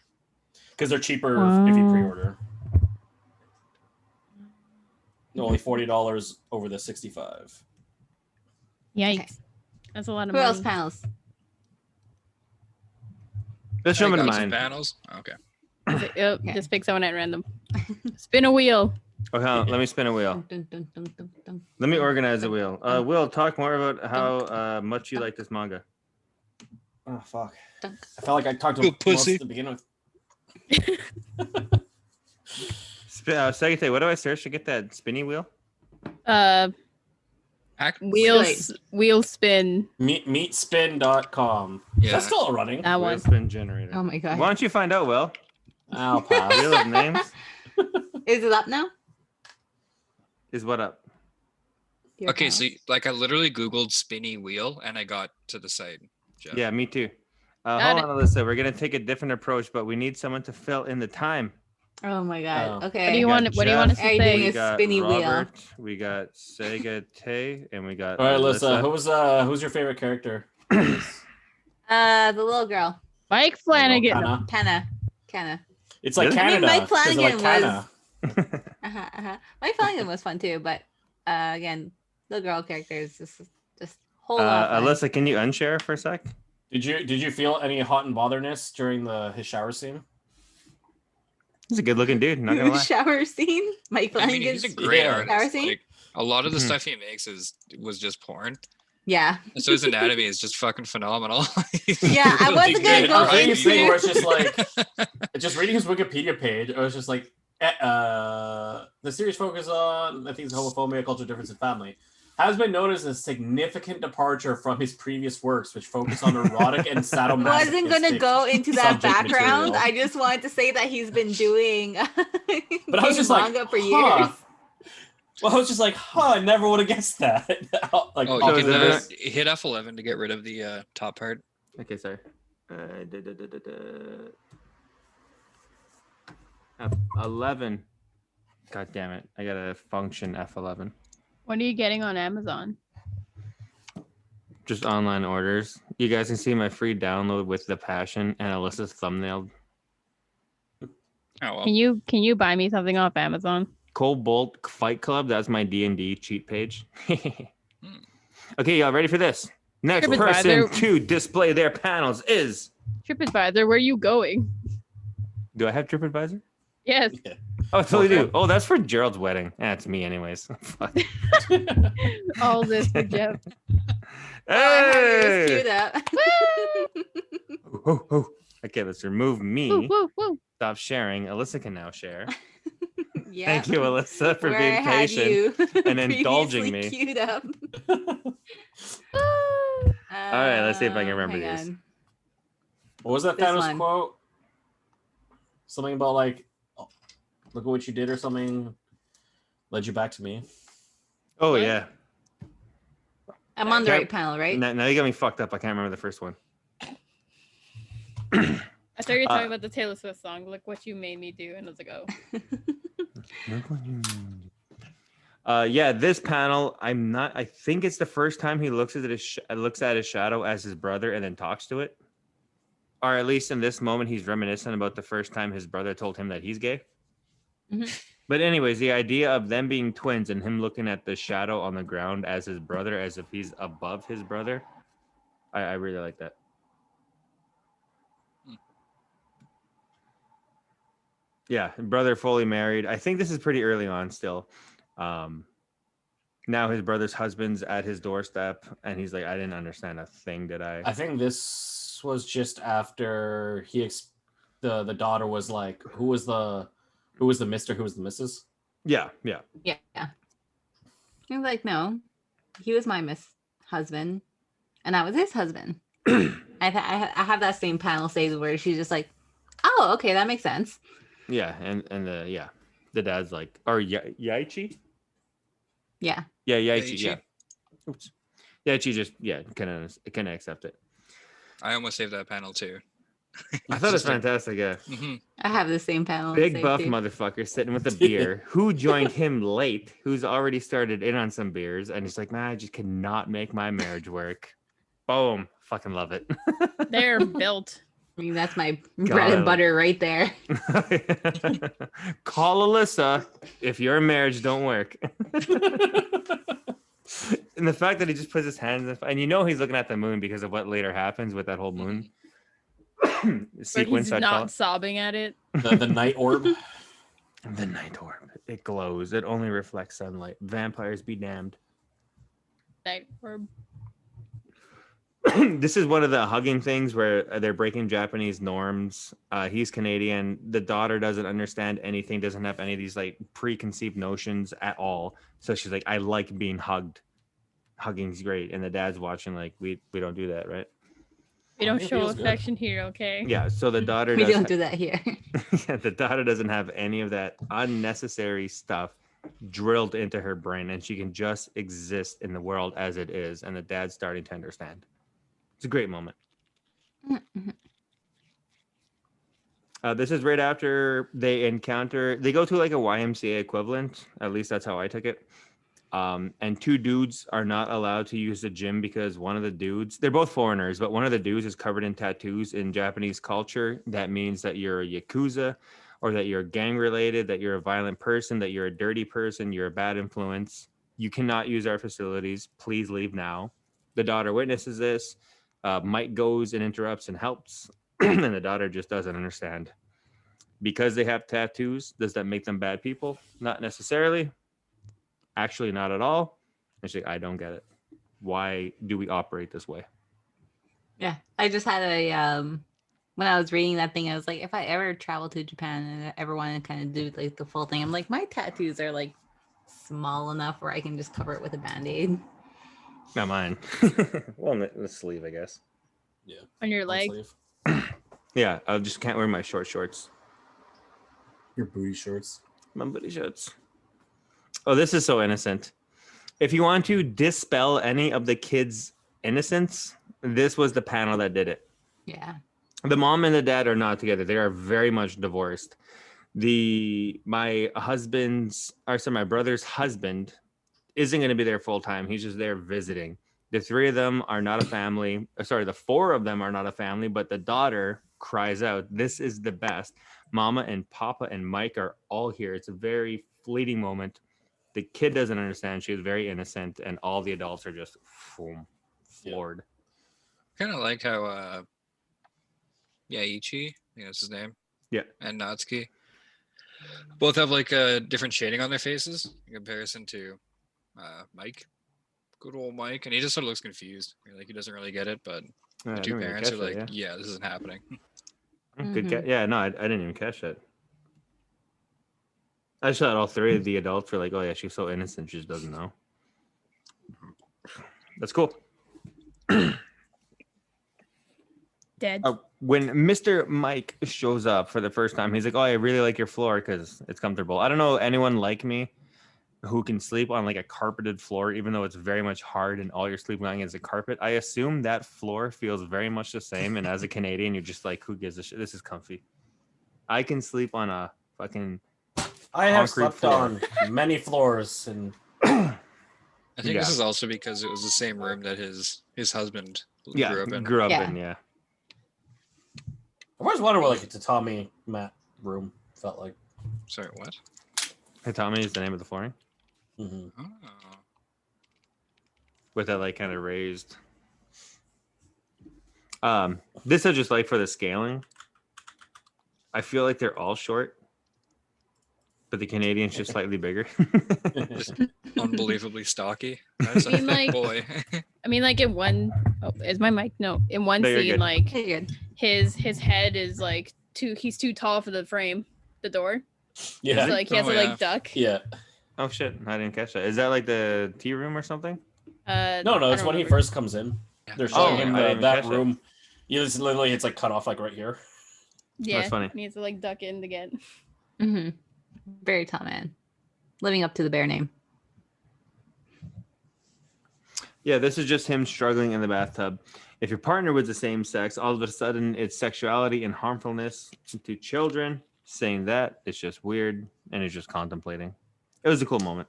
Speaker 4: because they're cheaper if you
Speaker 1: Wow.
Speaker 4: pre-order. Only $40 over the 65.
Speaker 1: Yikes.
Speaker 3: Okay.
Speaker 1: That's a lot of
Speaker 3: Who else
Speaker 1: money.
Speaker 3: panels?
Speaker 2: Let's jump
Speaker 5: I
Speaker 2: into
Speaker 5: got some
Speaker 2: mine.
Speaker 5: panels. Okay.
Speaker 1: Yep,
Speaker 3: Okay.
Speaker 1: just pick someone at random. Spin a wheel.
Speaker 2: Okay, let me spin a wheel.
Speaker 3: Dun, dun, dun, dun, dun.
Speaker 2: Let me organize the wheel. Will, talk more about how much you like this manga.
Speaker 4: Oh fuck!
Speaker 3: Dunk.
Speaker 4: I felt like I talked to
Speaker 5: You
Speaker 4: most
Speaker 5: pussy.
Speaker 4: at the beginning.
Speaker 2: Sagite, what do I search to get that spinny wheel?
Speaker 1: Wheel spin.
Speaker 4: Meatspin.com.
Speaker 5: Yeah.
Speaker 4: That's still running.
Speaker 1: That
Speaker 2: Wheel
Speaker 1: one.
Speaker 2: spin generator.
Speaker 3: Oh my god.
Speaker 2: Why don't you find out, Will?
Speaker 4: I'll pass.
Speaker 2: Wheel of names
Speaker 3: Is it up now?
Speaker 2: is what up?
Speaker 3: Your
Speaker 5: Okay, so
Speaker 3: panels?
Speaker 5: like I literally Googled spinny wheel and I got to the site. Jeff.
Speaker 2: Yeah, me too.
Speaker 1: Got
Speaker 2: Hold on, Alyssa. We're gonna take a different approach, but we need someone to fill in the time.
Speaker 3: Oh my god.
Speaker 4: Oh.
Speaker 3: Okay.
Speaker 1: What do you
Speaker 2: We got
Speaker 1: want? What do you want us
Speaker 2: Jeff,
Speaker 1: to
Speaker 3: Are you doing
Speaker 1: say?
Speaker 3: a
Speaker 2: We got
Speaker 3: spinny wheel?
Speaker 2: Robert, we got Sagite, and we got
Speaker 4: All right,
Speaker 2: Alyssa.
Speaker 4: Alyssa. Who's your favorite character?
Speaker 3: The little girl.
Speaker 1: Mike Flanagan.
Speaker 4: Kana.
Speaker 3: Kana.
Speaker 4: It's like
Speaker 2: Really?
Speaker 3: I mean,
Speaker 4: Canada.
Speaker 3: Mike
Speaker 4: 'cause they're
Speaker 3: Flanagan
Speaker 4: like Kana.
Speaker 3: Mike Flanagan was fun too, but again, the girl character is just whole lot of fun.
Speaker 2: Alyssa, can you unshare for a sec?
Speaker 4: Did you feel any hot and botherness during his shower scene?
Speaker 2: He's a good-looking dude. Not gonna lie.
Speaker 3: Shower scene. Mike
Speaker 5: I mean,
Speaker 3: Flanagan's
Speaker 5: he's a great
Speaker 4: Yeah.
Speaker 3: shower
Speaker 5: artist.
Speaker 3: scene.
Speaker 5: Like, a lot of the
Speaker 2: Mhm.
Speaker 5: stuff he makes was just porn.
Speaker 3: Yeah.
Speaker 5: And so his anatomy is just fucking phenomenal.
Speaker 3: Yeah, I wasn't gonna
Speaker 4: Yeah,
Speaker 3: go
Speaker 4: I was reading
Speaker 3: into-
Speaker 4: a thing where it's just like just reading his Wikipedia page. It was just like the series focuses on I think it's homophobia, cultural difference, and family. Has been noticed as a significant departure from his previous works, which focus on erotic and
Speaker 3: I
Speaker 4: sadomasochistic.
Speaker 3: wasn't gonna go into that
Speaker 4: subject
Speaker 3: background.
Speaker 4: material.
Speaker 3: I just wanted to say that he's been doing
Speaker 4: But I was just like,
Speaker 3: manga for
Speaker 4: huh.
Speaker 3: years.
Speaker 4: Well, I was just like, I never would have guessed that. Like,
Speaker 5: Oh,
Speaker 2: So
Speaker 5: you
Speaker 2: is
Speaker 5: can
Speaker 2: it-
Speaker 5: hit F11 to get rid of the top part.
Speaker 2: Okay, sorry. 11. God damn it! I gotta function F11.
Speaker 1: What are you getting on Amazon?
Speaker 2: Just online orders. You guys can see my free download with the passion and Alyssa's thumbnail.
Speaker 5: Oh well.
Speaker 1: Can you buy me something off Amazon?
Speaker 2: Cobalt Fight Club. That's my D&D cheat page. Okay, y'all ready for this? Next
Speaker 1: TripAdvisor.
Speaker 2: person to display their panels is.
Speaker 1: TripAdvisor, where are you going?
Speaker 2: Do I have TripAdvisor?
Speaker 1: Yes.
Speaker 2: Oh, I totally
Speaker 4: Okay.
Speaker 2: do. Oh, that's for Gerald's wedding. That's me, anyways. Fuck.
Speaker 1: All this for Jeff.
Speaker 3: Oh, I have yours
Speaker 2: Hey!
Speaker 3: queued up.
Speaker 2: Oh, oh. Okay, let's remove me.
Speaker 1: Woo, woo, woo.
Speaker 2: Stop sharing. Alyssa can now share.
Speaker 3: Yeah.
Speaker 2: Thank you, Alyssa, for
Speaker 3: Where
Speaker 2: being
Speaker 3: I had
Speaker 2: patient.
Speaker 3: you
Speaker 2: and indulging
Speaker 3: previously
Speaker 2: me.
Speaker 3: Queued up.
Speaker 2: All right, let's see if I can remember
Speaker 3: hang
Speaker 2: these.
Speaker 3: on.
Speaker 4: what was that
Speaker 3: This
Speaker 4: Thanos
Speaker 3: one.
Speaker 4: quote? Something about like, oh, look at what you did or something led you back to me.
Speaker 2: Oh,
Speaker 1: What?
Speaker 2: yeah.
Speaker 3: I'm on the
Speaker 2: Okay.
Speaker 3: right panel, right?
Speaker 2: Now you got me fucked up. I can't remember the first one.
Speaker 1: I thought you were talking
Speaker 2: Uh,
Speaker 1: about the Taylor Swift song. Look what you made me do, and I was like, oh.
Speaker 2: Yeah, this panel, I think it's the first time he looks at his shadow as his brother and then talks to it. Or at least in this moment, he's reminiscent about the first time his brother told him that he's gay.
Speaker 3: Mhm.
Speaker 2: But anyways, the idea of them being twins and him looking at the shadow on the ground as his brother, as if he's above his brother, I really like that. Yeah, brother fully married. I think this is pretty early on still. Now his brother's husband's at his doorstep, and he's like, I didn't understand a thing, did I?
Speaker 4: I think this was just after the daughter was like, who was the Mr., who was the Mrs.?
Speaker 2: Yeah.
Speaker 3: Yeah. He was like, no, he was my husband, and I was his husband. I have that same panel save where she's just like, oh, okay, that makes sense.
Speaker 2: Yeah, and the dad's like, or Yaichi?
Speaker 3: Yeah.
Speaker 2: Yeah, Yaichi,
Speaker 5: Yaichi.
Speaker 2: yeah. Oops. Yaichi just, can accept it.
Speaker 5: I almost saved that panel too.
Speaker 2: I thought it was fantastic, yeah.
Speaker 5: Mhm.
Speaker 3: I have the same panel.
Speaker 2: Big
Speaker 3: saved
Speaker 2: buff
Speaker 3: too.
Speaker 2: motherfucker sitting with a beer who joined him late, who's already started in on some beers, and he's like, man, I just cannot make my marriage work. Boom. Fucking love it.
Speaker 1: They're built.
Speaker 3: I mean, that's my bread and butter right there.
Speaker 2: Call Alyssa if your marriage don't work. And the fact that he just puts his hands in, and he's looking at the moon because of what later happens with that whole moon
Speaker 1: But
Speaker 2: sequence.
Speaker 1: he's
Speaker 2: I call
Speaker 1: not
Speaker 2: it.
Speaker 1: sobbing at it.
Speaker 4: The night orb.
Speaker 2: The night orb. It glows. It only reflects sunlight. Vampires be damned.
Speaker 1: Night orb.
Speaker 2: This is one of the hugging things where they're breaking Japanese norms. He's Canadian. The daughter doesn't understand anything, doesn't have any of these like preconceived notions at all. So she's like, I like being hugged. Hugging's great. And the dad's watching like, we don't do that, right?
Speaker 1: We don't
Speaker 4: It
Speaker 1: show
Speaker 4: feels good.
Speaker 1: affection here, okay?
Speaker 2: Yeah. So the daughter
Speaker 3: We
Speaker 2: does
Speaker 3: don't do that here.
Speaker 2: yeah, the daughter doesn't have any of that unnecessary stuff drilled into her brain, and she can just exist in the world as it is. And the dad's starting to understand. It's a great moment. This is right after they go to like a YMCA equivalent. At least that's how I took it. And two dudes are not allowed to use the gym because one of the dudes, they're both foreigners, but one of the dudes is covered in tattoos. In Japanese culture, that means that you're a Yakuza, or that you're gang related, that you're a violent person, that you're a dirty person, you're a bad influence. You cannot use our facilities. Please leave now. The daughter witnesses this. Mike goes and interrupts and helps, and the daughter just doesn't understand. Because they have tattoos, does that make them bad people? Not necessarily. Actually, not at all. And she's like, I don't get it. Why do we operate this way?
Speaker 3: Yeah, I just had when I was reading that thing, I was like, if I ever travel to Japan and I ever want to kind of do like the full thing, I'm like, my tattoos are like small enough where I can just cover it with a band-aid.
Speaker 2: Not mine. Well, the sleeve, I guess.
Speaker 4: Yeah.
Speaker 1: On your
Speaker 4: Long
Speaker 1: leg.
Speaker 4: sleeve.
Speaker 2: Yeah, I just can't wear my short shorts.
Speaker 4: Your booty shorts.
Speaker 2: My booty shorts. Oh, this is so innocent. If you want to dispel any of the kids' innocence, this was the panel that did it.
Speaker 3: Yeah.
Speaker 2: The mom and the dad are not together. They are very much divorced. My brother's husband isn't going to be there full time. He's just there visiting. The three of them are not a family. The four of them are not a family, but the daughter cries out, this is the best. Mama and Papa and Mike are all here. It's a very fleeting moment. The kid doesn't understand. She was very innocent, and all the adults are just floored.
Speaker 5: Kind of like how Yaichi, I think that's his name.
Speaker 2: Yeah.
Speaker 5: And Natsuki both have like a different shading on their faces in comparison to Mike. Good old Mike. And he just sort of looks confused. Like he doesn't really get it, but the two parents are like, yeah, this isn't happening.
Speaker 2: Good yeah, no, I didn't even catch that. I just thought all three of the adults were like, oh yeah, she's so innocent, she just doesn't know. That's cool.
Speaker 1: Dead.
Speaker 2: When Mr. Mike shows up for the first time, he's like, oh, I really like your floor because it's comfortable. I don't know anyone like me who can sleep on like a carpeted floor, even though it's very much hard and all you're sleeping on is a carpet. I assume that floor feels very much the same. And as a Canadian, you're just like, who gives a shit? This is comfy. I can sleep on a fucking
Speaker 4: I have
Speaker 2: concrete
Speaker 4: slept
Speaker 2: floor.
Speaker 4: on many floors, and
Speaker 5: I think
Speaker 2: Yeah.
Speaker 5: this is also because it was the same room that his husband grew up in.
Speaker 2: Yeah.
Speaker 4: I always wondered what like a tatami mat room felt like.
Speaker 5: Sorry, what?
Speaker 2: Tatami is the name of the flooring
Speaker 4: Mm-hmm.
Speaker 5: Oh.
Speaker 2: with that like kind of raised. This is just like for the scaling. I feel like they're all short, but the Canadian's just slightly bigger.
Speaker 5: Unbelievably stocky. That's
Speaker 1: I mean, like-
Speaker 5: boy.
Speaker 1: I mean, like in one, oh, is my mic? No, in one
Speaker 2: No, you're
Speaker 1: scene,
Speaker 2: good.
Speaker 1: like
Speaker 3: You're good.
Speaker 1: his head is like he's too tall for the frame, the door.
Speaker 4: Yeah.
Speaker 1: So like he has
Speaker 5: Oh,
Speaker 1: to
Speaker 5: yeah.
Speaker 1: like duck.
Speaker 4: Yeah.
Speaker 2: Oh shit, I didn't catch that. Is that like the tea room or something?
Speaker 4: No,
Speaker 1: I
Speaker 4: it's
Speaker 1: don't
Speaker 4: when he
Speaker 1: remember.
Speaker 4: first comes in. They're
Speaker 2: Oh,
Speaker 4: showing
Speaker 1: yeah.
Speaker 4: him
Speaker 2: I didn't even
Speaker 4: that
Speaker 2: catch that.
Speaker 4: room. Yeah, it's literally it's like cut off like right here.
Speaker 1: Yeah,
Speaker 2: That's funny.
Speaker 1: He needs to like duck in to get.
Speaker 3: Hmm. Very tall man, living up to the bear name.
Speaker 2: Yeah, this is just him struggling in the bathtub. If your partner was the same sex, all of a sudden it's sexuality and harmfulness to children. Saying that, it's just weird, and it's just contemplating. It was a cool moment.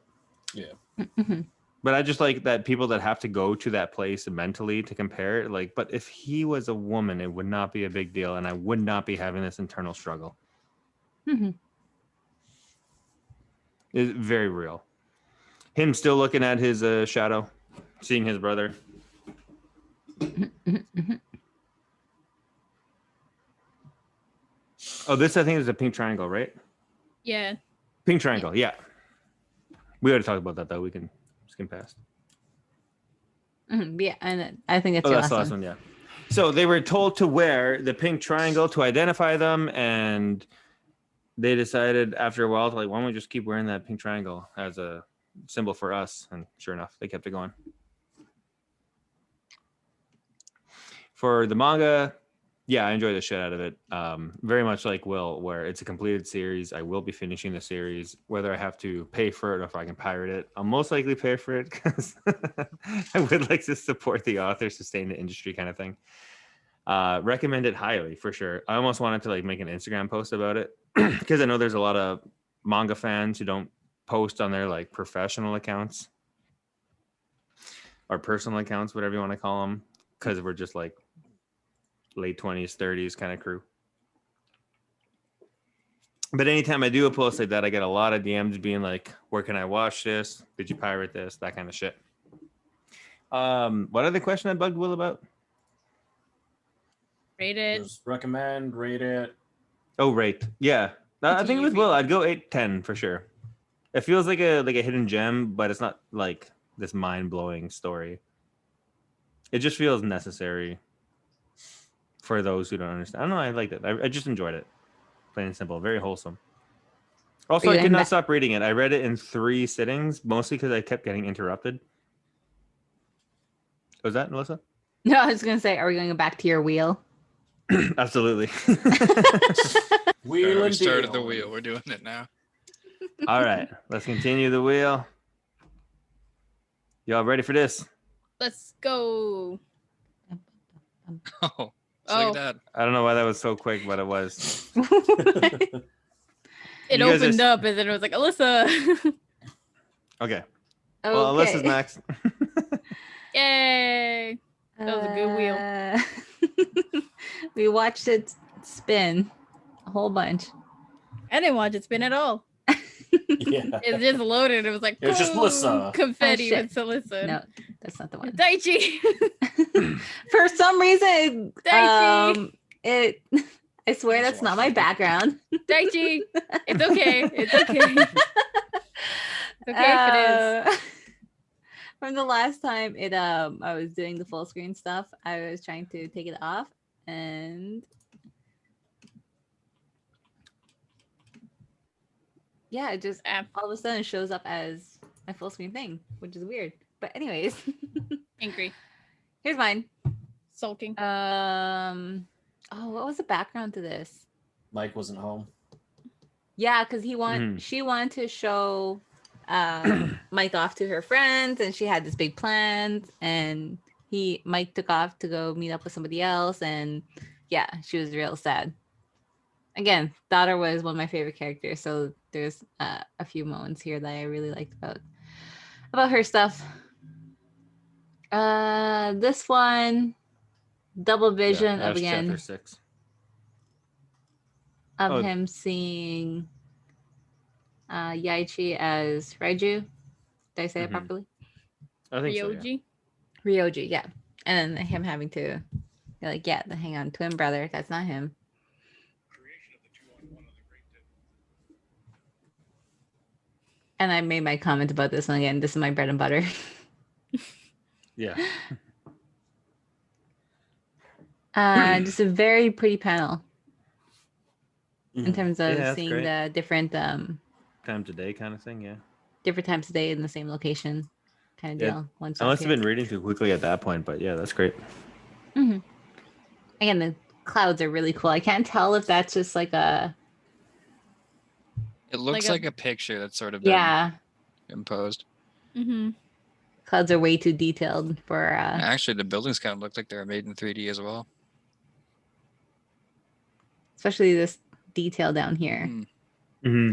Speaker 3: Hmm.
Speaker 2: But I just like that people that have to go to that place mentally to compare it. Like, but if he was a woman, it would not be a big deal, and I would not be having this internal struggle.
Speaker 3: Hmm.
Speaker 2: It's very real. Him still looking at his shadow, seeing his brother. Oh, this I think is a pink triangle, right?
Speaker 1: Yeah.
Speaker 2: Pink triangle, yeah. We already talked about that though. We can skim past.
Speaker 3: Yeah, and I think that's
Speaker 2: Oh,
Speaker 3: your
Speaker 2: that's
Speaker 3: last
Speaker 2: the last
Speaker 3: one.
Speaker 2: one, yeah. So they were told to wear the pink triangle to identify them, and they decided after a while to like, why don't we just keep wearing that pink triangle as a symbol for us? And sure enough, they kept it going. For the manga, yeah, I enjoy the shit out of it. Very much like Will, where it's a completed series. I will be finishing the series, whether I have to pay for it or if I can pirate it. I'll most likely pay for it because I would like to support the author, sustain the industry kind of thing. Recommend it highly for sure. I almost wanted to like make an Instagram post about it because I know there's a lot of manga fans who don't post on their like professional accounts or personal accounts, whatever you want to call them, because we're just like late 20s, 30s kind of crew. But anytime I do a post like that, I get a lot of DMs being like, where can I watch this? Did you pirate this? That kind of shit. What other question I bugged Will about?
Speaker 1: Rate it.
Speaker 4: Just recommend, rate it.
Speaker 2: Oh, right. Yeah. I think with Will, I'd go 8-10 for sure. It feels like a hidden gem, but it's not like this mind-blowing story. It just feels necessary for those who don't understand. I don't know. I liked it. I just enjoyed it. Plain and simple. Very wholesome. Also,
Speaker 3: Are you
Speaker 2: I could
Speaker 3: going
Speaker 2: not
Speaker 3: back-
Speaker 2: stop reading it. I read it in 3 sittings, mostly because I kept getting interrupted. Was that, Melissa?
Speaker 3: No, I was gonna say, are we going back to your wheel?
Speaker 2: Absolutely.
Speaker 4: Wheel
Speaker 5: We
Speaker 4: and
Speaker 5: started the
Speaker 4: deal.
Speaker 5: wheel. We're doing it now.
Speaker 2: All right. Let's continue the wheel. Y'all ready for this?
Speaker 1: Let's go.
Speaker 5: Oh, it's
Speaker 1: Oh.
Speaker 5: like that.
Speaker 2: I don't know why that was so quick, but it was.
Speaker 1: It
Speaker 2: You guys
Speaker 1: opened
Speaker 2: are-
Speaker 1: up and then it was like, Alyssa.
Speaker 2: Okay. Well, Alyssa's next.
Speaker 1: Yay. That was a good wheel.
Speaker 3: We watched it spin a whole bunch.
Speaker 1: I didn't watch it spin at all.
Speaker 4: Yeah.
Speaker 1: It just loaded. It was like,
Speaker 4: It was just
Speaker 1: boom,
Speaker 4: Alyssa.
Speaker 1: confetti
Speaker 3: Oh, shit.
Speaker 1: with Alyssa.
Speaker 3: No, that's not the one.
Speaker 1: Daichi.
Speaker 3: For some reason,
Speaker 1: Daichi.
Speaker 3: it. I swear
Speaker 4: Just
Speaker 3: that's not
Speaker 4: watch
Speaker 3: my
Speaker 4: it.
Speaker 3: background.
Speaker 1: Daichi. It's okay. It's okay. It's okay if it is.
Speaker 3: From the last time I was doing the full screen stuff, I was trying to take it off and yeah, it just
Speaker 1: Ah,
Speaker 3: all of a sudden shows up as my full screen thing, which is weird. But anyways,
Speaker 1: angry.
Speaker 3: here's mine.
Speaker 1: Sulking.
Speaker 3: Oh, what was the background to this?
Speaker 4: Mike wasn't home.
Speaker 3: Yeah, because
Speaker 2: Mhm.
Speaker 3: she wanted to show Mike off to her friends, and she had this big plan, and Mike took off to go meet up with somebody else, and yeah, she was real sad. Again, daughter was one of my favorite characters, so there's a few moments here that I really liked about her stuff. This one, double vision
Speaker 2: Yeah,
Speaker 3: of
Speaker 2: Ash
Speaker 3: again
Speaker 2: Chapter 6.
Speaker 3: of
Speaker 2: Oh.
Speaker 3: him seeing Yaichi as Raiju. Did I say it
Speaker 2: Mhm.
Speaker 3: properly?
Speaker 2: I think so, yeah.
Speaker 1: Ryoji.
Speaker 3: Ryoji, yeah. And then him having to be like, yeah, hang on, twin brother, that's not him. And I made my comment about this one again. This is my bread and butter.
Speaker 2: Yeah.
Speaker 3: Just a very pretty panel in terms of
Speaker 2: Yeah, that's
Speaker 3: seeing
Speaker 2: great.
Speaker 3: the different
Speaker 2: Time to day kind of thing. Yeah.
Speaker 3: different times of day in the same location kind of
Speaker 2: Yeah.
Speaker 3: deal. One
Speaker 2: I must have been reading too quickly at that point, but yeah, that's great.
Speaker 3: Again, the clouds are really cool. I can't tell if that's just like a
Speaker 5: It looks
Speaker 1: Like
Speaker 5: like
Speaker 1: a-
Speaker 5: a picture that's sort of been
Speaker 3: yeah.
Speaker 5: imposed.
Speaker 1: Mm-hmm.
Speaker 3: Clouds are way too detailed for
Speaker 5: Actually, the buildings kind of look like they were made in 3D as well.
Speaker 3: especially this detail down here.
Speaker 5: Hmm.
Speaker 2: Mm-hmm.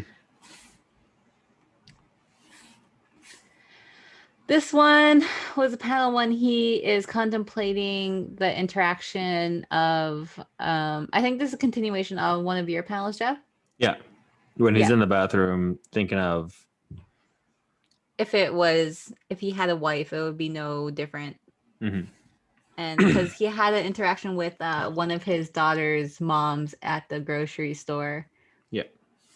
Speaker 3: This one was a panel when he is contemplating the interaction of I think this is a continuation of one of your panels, Jeff.
Speaker 2: Yeah. When he's
Speaker 3: Yeah.
Speaker 2: in the bathroom thinking of.
Speaker 3: If he had a wife, it would be no different.
Speaker 2: Mhm.
Speaker 3: And because he had an interaction with one of his daughter's moms at the grocery store.
Speaker 2: Yeah.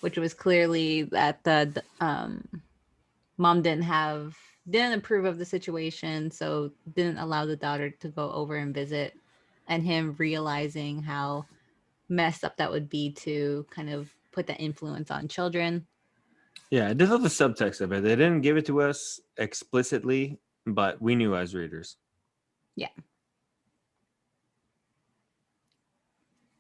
Speaker 3: Which was clearly that the mom didn't approve of the situation, so didn't allow the daughter to go over and visit, and him realizing how messed up that would be to kind of put that influence on children.
Speaker 2: Yeah, I did love the subtext of it. They didn't give it to us explicitly, but we knew as readers.
Speaker 3: Yeah.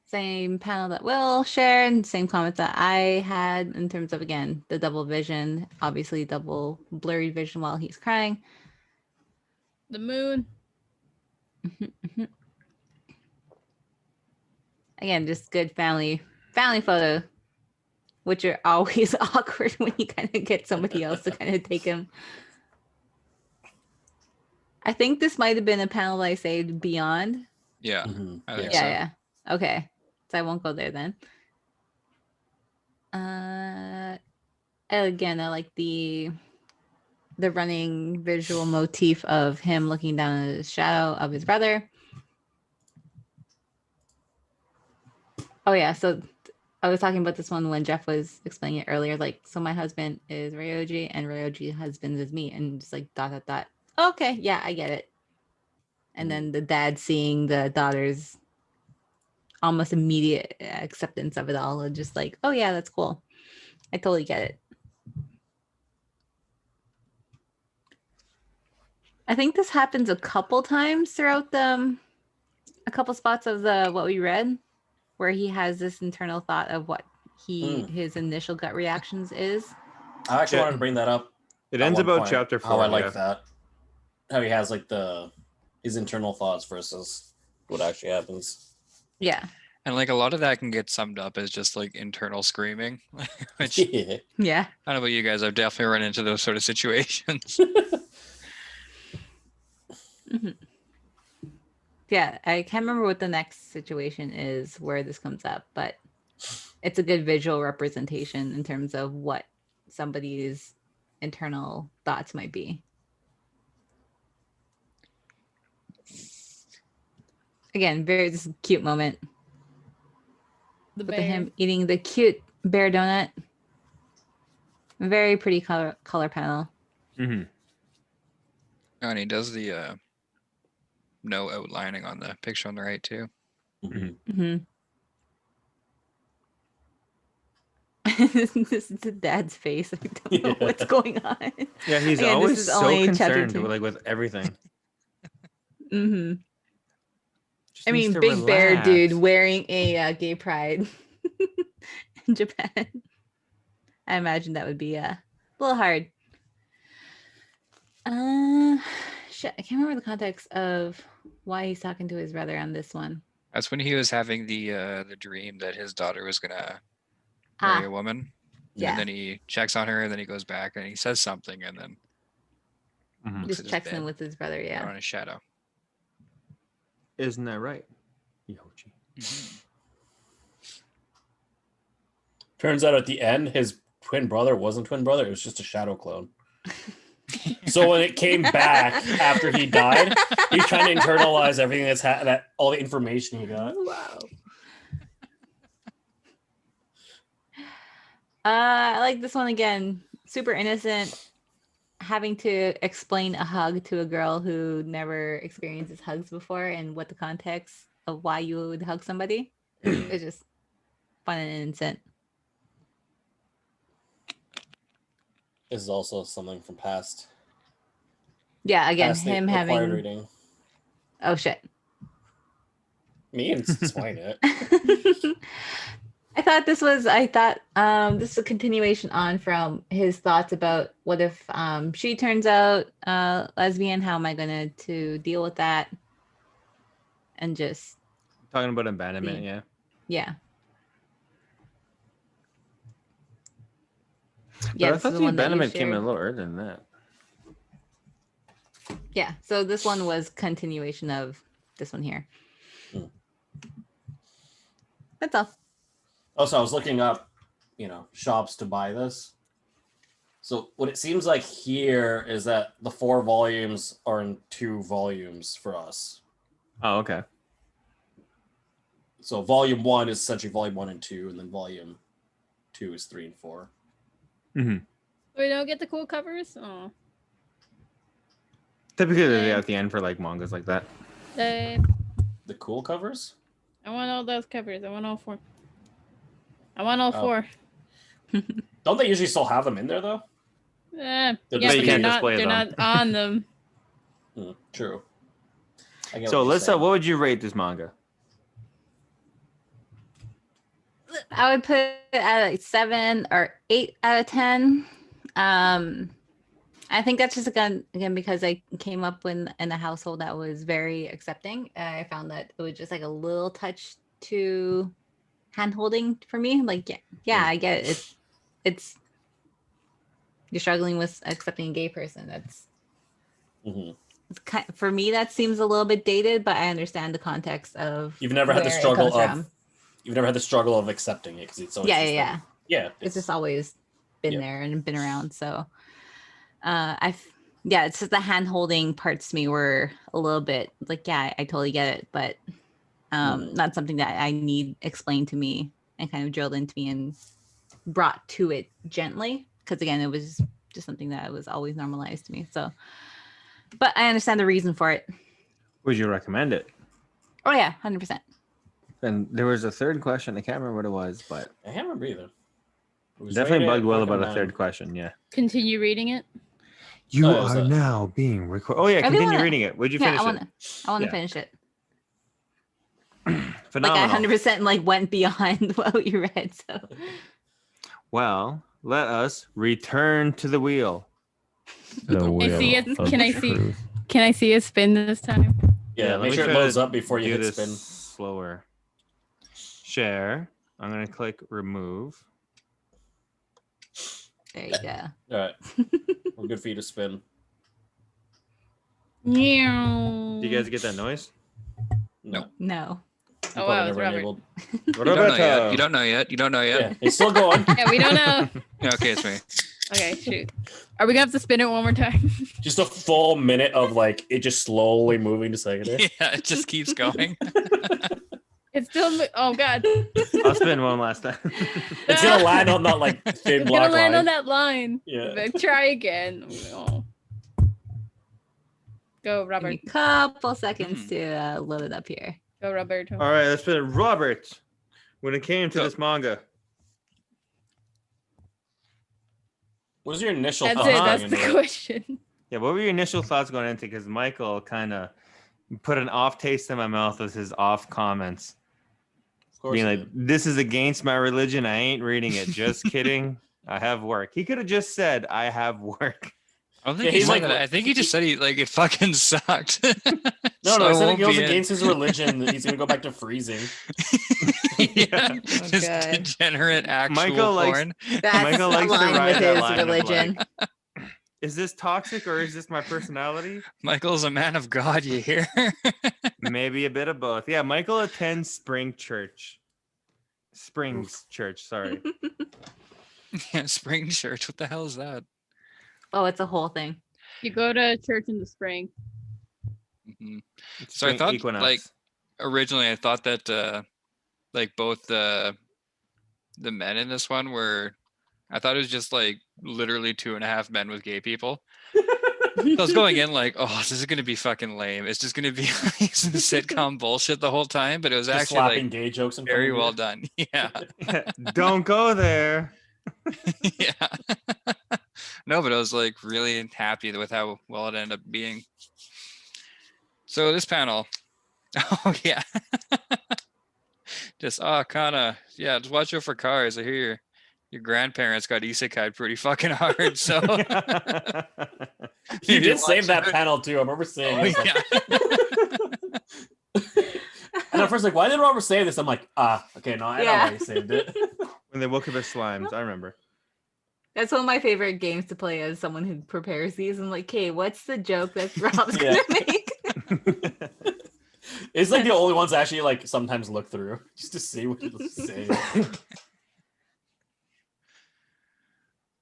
Speaker 3: Same panel that Will shared, and same comments that I had in terms of, again, the double vision, obviously double blurry vision while he's crying.
Speaker 1: The moon.
Speaker 3: Again, just good family photo, which are always awkward when you kind of get somebody else to kind of take him. I think this might have been a panel that I saved beyond.
Speaker 5: Yeah,
Speaker 4: Mhm.
Speaker 5: I think
Speaker 3: Yeah,
Speaker 5: so.
Speaker 3: yeah. Okay. So I won't go there then. Again, I like the running visual motif of him looking down at the shadow of his brother. Oh yeah, so I was talking about this one when Jeff was explaining it earlier. Like, so my husband is Ryoji and Ryoji husband is me, and just like ... Okay, yeah, I get it. And then the dad seeing the daughter's almost immediate acceptance of it all, and just like, oh yeah, that's cool. I totally get it. I think this happens a couple times throughout a couple spots of what we read, where he has this internal thought of what his initial gut reactions is.
Speaker 4: I actually
Speaker 2: Yeah.
Speaker 4: wanted to bring that up.
Speaker 2: It
Speaker 4: at
Speaker 2: ends
Speaker 4: one
Speaker 2: about
Speaker 4: point,
Speaker 2: chapter 4.
Speaker 4: How I
Speaker 2: yeah.
Speaker 4: like that. How he has like his internal thoughts versus what actually happens.
Speaker 3: Yeah.
Speaker 5: And like a lot of that can get summed up as just like internal screaming, which
Speaker 4: Yeah.
Speaker 3: Yeah.
Speaker 5: I don't know about you guys. I've definitely run into those sort of situations.
Speaker 3: Mhm. Yeah, I can't remember what the next situation is where this comes up, but it's a good visual representation in terms of what somebody's internal thoughts might be. Again, very just cute moment
Speaker 1: The
Speaker 3: with
Speaker 1: bear.
Speaker 3: him eating the cute bear donut. Very pretty color panel.
Speaker 2: Mm-hmm.
Speaker 5: Oh, and he does the no outlining on the picture on the right too.
Speaker 3: Mm-hmm. This is the dad's face. I don't know what's going on.
Speaker 2: Yeah, he's
Speaker 3: Again, this
Speaker 2: always
Speaker 3: is
Speaker 2: so
Speaker 3: only chapter
Speaker 2: concerned
Speaker 3: 2.
Speaker 2: with everything.
Speaker 3: Mm-hmm.
Speaker 2: Just
Speaker 3: I
Speaker 2: needs
Speaker 3: mean,
Speaker 2: to
Speaker 3: big bear dude
Speaker 2: relax.
Speaker 3: wearing a gay pride in Japan. I imagine that would be a little hard. Shit, I can't remember the context of why he's talking to his brother on this one.
Speaker 5: That's when he was having the dream that his daughter was gonna marry a woman.
Speaker 3: Yeah.
Speaker 5: And then he checks on her, and then he goes back and he says something, and then
Speaker 2: Mhm.
Speaker 5: looks
Speaker 3: Just
Speaker 5: at his
Speaker 3: checks in
Speaker 5: bed,
Speaker 3: with his brother.
Speaker 5: or
Speaker 3: Yeah.
Speaker 5: on his shadow.
Speaker 2: Isn't that right? Yaichi.
Speaker 4: Turns out at the end, his twin brother wasn't twin brother. It was just a shadow clone. So when it came back after he died, he's trying to internalize everything that all the information he got.
Speaker 3: Wow. I like this one again. super innocent, having to explain a hug to a girl who never experienced hugs before and what the context of why you would hug somebody. It's just fun and innocent.
Speaker 4: This is also something from past.
Speaker 3: Yeah, again,
Speaker 4: past
Speaker 3: him
Speaker 4: required
Speaker 3: having.
Speaker 4: reading.
Speaker 3: Oh shit.
Speaker 4: Me and explain it.
Speaker 3: I thought this is a continuation on from his thoughts about what if she turns out lesbian, how am I gonna to deal with that? And just
Speaker 2: Talking about abandonment,
Speaker 3: See.
Speaker 2: yeah.
Speaker 3: yeah.
Speaker 2: But I
Speaker 3: this
Speaker 2: thought
Speaker 3: is
Speaker 2: the
Speaker 3: one that you
Speaker 2: abandonment came in a
Speaker 3: shared.
Speaker 2: little earlier than that.
Speaker 3: Yeah, so this one was continuation of this one here. That's all.
Speaker 4: Also, I was looking up, shops to buy this. So what it seems like here is that the 4 volumes are in 2 volumes for us.
Speaker 2: Oh, okay.
Speaker 4: So volume 1 is essentially volume 1 and 2, and then volume 2 is 3 and 4.
Speaker 2: Mm-hmm.
Speaker 1: We don't get the cool covers. Oh,
Speaker 2: Typically, they're
Speaker 1: Yeah.
Speaker 2: at the end for like mangas like that.
Speaker 1: they.
Speaker 4: The cool covers?
Speaker 1: I want all those covers. I want all 4. I want all
Speaker 4: Oh.
Speaker 1: 4.
Speaker 4: Don't they usually still have them in there though?
Speaker 1: Yeah,
Speaker 4: But
Speaker 1: but
Speaker 4: you can't
Speaker 1: not.
Speaker 2: display
Speaker 1: They're
Speaker 2: them.
Speaker 1: not on them.
Speaker 4: True. I get
Speaker 2: So,
Speaker 4: what you're
Speaker 2: Alyssa,
Speaker 4: saying.
Speaker 2: what would you rate this manga?
Speaker 3: I would put it at like 7 or 8 out of 10. I think that's just again because I came up in a household that was very accepting. I found that it was just like a little touch too hand holding for me. Like yeah, I get it. It's you're struggling with accepting a gay person. That's
Speaker 4: Mhm.
Speaker 3: for me that seems a little bit dated, but I understand the context of
Speaker 4: You've never had the
Speaker 3: where it
Speaker 4: struggle
Speaker 3: comes
Speaker 4: of
Speaker 3: from.
Speaker 4: You've never had the struggle of accepting it because it's always
Speaker 3: Yeah,
Speaker 4: just
Speaker 3: yeah,
Speaker 4: like, yeah.
Speaker 3: It's just always been
Speaker 4: Yeah.
Speaker 3: there and been around. So it's just the hand holding parts to me were a little bit like, yeah, I totally get it, but not something that I need explained to me and kind of drilled into me and brought to it gently. Because again, it was just something that was always normalized to me. So, but I understand the reason for it.
Speaker 2: Would you recommend it?
Speaker 3: Oh yeah, 100%.
Speaker 2: And there was a third question. I can't remember what it was, but
Speaker 4: I can't remember either. It was
Speaker 2: definitely
Speaker 4: rated
Speaker 2: bugged Will about a
Speaker 4: recommend.
Speaker 2: third question. Yeah.
Speaker 1: Continue reading it.
Speaker 2: You
Speaker 4: Oh, is
Speaker 2: are
Speaker 4: that-
Speaker 2: now being recorded. Oh yeah,
Speaker 3: I really
Speaker 2: continue
Speaker 3: wanna-
Speaker 2: reading it. Would you
Speaker 3: Yeah,
Speaker 2: finish
Speaker 3: I want to
Speaker 2: Yeah.
Speaker 3: finish it.
Speaker 2: it?
Speaker 3: Like
Speaker 2: Phenomenal.
Speaker 3: I 100% like went beyond what you read. So
Speaker 2: Well, let us return to the wheel.
Speaker 6: The
Speaker 1: I see
Speaker 6: wheel
Speaker 1: it.
Speaker 6: of
Speaker 1: Can I see?
Speaker 6: truth.
Speaker 1: Can I see a spin this time?
Speaker 4: Yeah,
Speaker 2: let
Speaker 4: make
Speaker 2: me
Speaker 4: sure it
Speaker 2: try
Speaker 4: loads
Speaker 2: to
Speaker 4: up before you
Speaker 2: do
Speaker 4: hit
Speaker 2: this
Speaker 4: spin.
Speaker 2: slower. Share. I'm gonna click remove.
Speaker 3: there you go.
Speaker 4: All right. Well, good for you to spin.
Speaker 2: Do you guys get that noise?
Speaker 4: No.
Speaker 3: No.
Speaker 4: You
Speaker 1: Oh,
Speaker 4: probably
Speaker 1: wow, it's
Speaker 4: never
Speaker 1: Robert.
Speaker 4: enabled.
Speaker 5: You don't know yet. You don't know yet. You don't know yet.
Speaker 4: Yeah, it's still going.
Speaker 1: Yeah, we don't know.
Speaker 5: Yeah, okay, it's me.
Speaker 1: Okay, shoot. Are we gonna have to spin it one more time?
Speaker 4: Just a full minute of like it just slowly moving to second it.
Speaker 5: Yeah, it just keeps going.
Speaker 1: It's still. Oh God.
Speaker 2: I'll spin one last time.
Speaker 4: It's gonna land on that like thin
Speaker 1: It's
Speaker 4: black
Speaker 1: gonna land
Speaker 4: line.
Speaker 1: on that line.
Speaker 4: Yeah.
Speaker 1: But try again. Oh. Go,
Speaker 3: Give
Speaker 1: Robert.
Speaker 3: me a couple seconds to load it up here.
Speaker 1: Go, Robert.
Speaker 2: All right, let's spin it. Robert, when it came to
Speaker 5: Go.
Speaker 2: this manga,
Speaker 4: What was your initial
Speaker 1: That's
Speaker 4: thoughts
Speaker 1: it.
Speaker 4: going
Speaker 1: That's
Speaker 4: into
Speaker 1: the
Speaker 4: it?
Speaker 1: question.
Speaker 2: yeah, what were your initial thoughts going into? Because Michael kind of put an off taste in my mouth with his off comments,
Speaker 4: Of course
Speaker 2: being
Speaker 4: it
Speaker 2: like,
Speaker 4: did.
Speaker 2: "This is against my religion. I ain't reading it. Just kidding. I have work." He could have just said, "I have work."
Speaker 5: I don't think
Speaker 4: Yeah,
Speaker 5: he
Speaker 4: he's
Speaker 5: said
Speaker 4: like-
Speaker 5: that. I think he just said it fucking sucked.
Speaker 4: No,
Speaker 5: So
Speaker 4: no,
Speaker 5: it
Speaker 4: he said
Speaker 5: won't
Speaker 4: it goes
Speaker 5: be in.
Speaker 4: against his religion. He's gonna go back to freezing.
Speaker 5: Yeah,
Speaker 3: Oh,
Speaker 5: just
Speaker 3: God.
Speaker 5: degenerate actual
Speaker 2: Michael likes-
Speaker 5: porn.
Speaker 3: That's
Speaker 2: Michael likes to
Speaker 3: aligned
Speaker 2: ride
Speaker 3: with
Speaker 2: that
Speaker 3: his
Speaker 2: line of,
Speaker 3: religion.
Speaker 2: Is this toxic or is this my personality?
Speaker 5: Michael's a man of God, you hear?
Speaker 2: Maybe a bit of both. Yeah, Michael attends Springs Church. Sorry.
Speaker 5: Yeah, spring church. What the hell is that?
Speaker 3: Oh, it's a whole thing.
Speaker 1: You go to church in the spring.
Speaker 5: Mhm.
Speaker 2: It's
Speaker 5: So I
Speaker 2: spring
Speaker 5: thought,
Speaker 2: equinox.
Speaker 5: like, originally I thought that like both the men in this one were I thought it was just like literally 2.5 men with gay people. So I was going in like, oh, this is gonna be fucking lame. It's just gonna be like some sitcom bullshit the whole time, but it was
Speaker 4: Just
Speaker 5: actually
Speaker 4: slapping
Speaker 5: like
Speaker 4: gay jokes in front
Speaker 5: very
Speaker 4: of you.
Speaker 5: well done. Yeah.
Speaker 2: Don't go there.
Speaker 5: Yeah. No, but I was like really happy with how well it ended up being. So this panel, oh yeah, just Kana, yeah, just watch out for cars. I hear your grandparents got isekai'd pretty fucking hard. So
Speaker 4: You
Speaker 5: maybe
Speaker 4: did save
Speaker 5: watch
Speaker 4: that
Speaker 5: out.
Speaker 4: panel too. I remember saying
Speaker 5: Oh,
Speaker 4: this.
Speaker 5: yeah.
Speaker 4: And at first, like, why did Robert save this? I'm like, okay, no, I know why he saved it.
Speaker 2: When they woke up as slimes, I remember.
Speaker 3: That's one of my favorite games to play as someone who prepares these. I'm like, okay, what's the joke that Rob's
Speaker 4: Yeah.
Speaker 3: gonna make?
Speaker 4: It's like the only ones I actually like sometimes look through just to see what he'll say.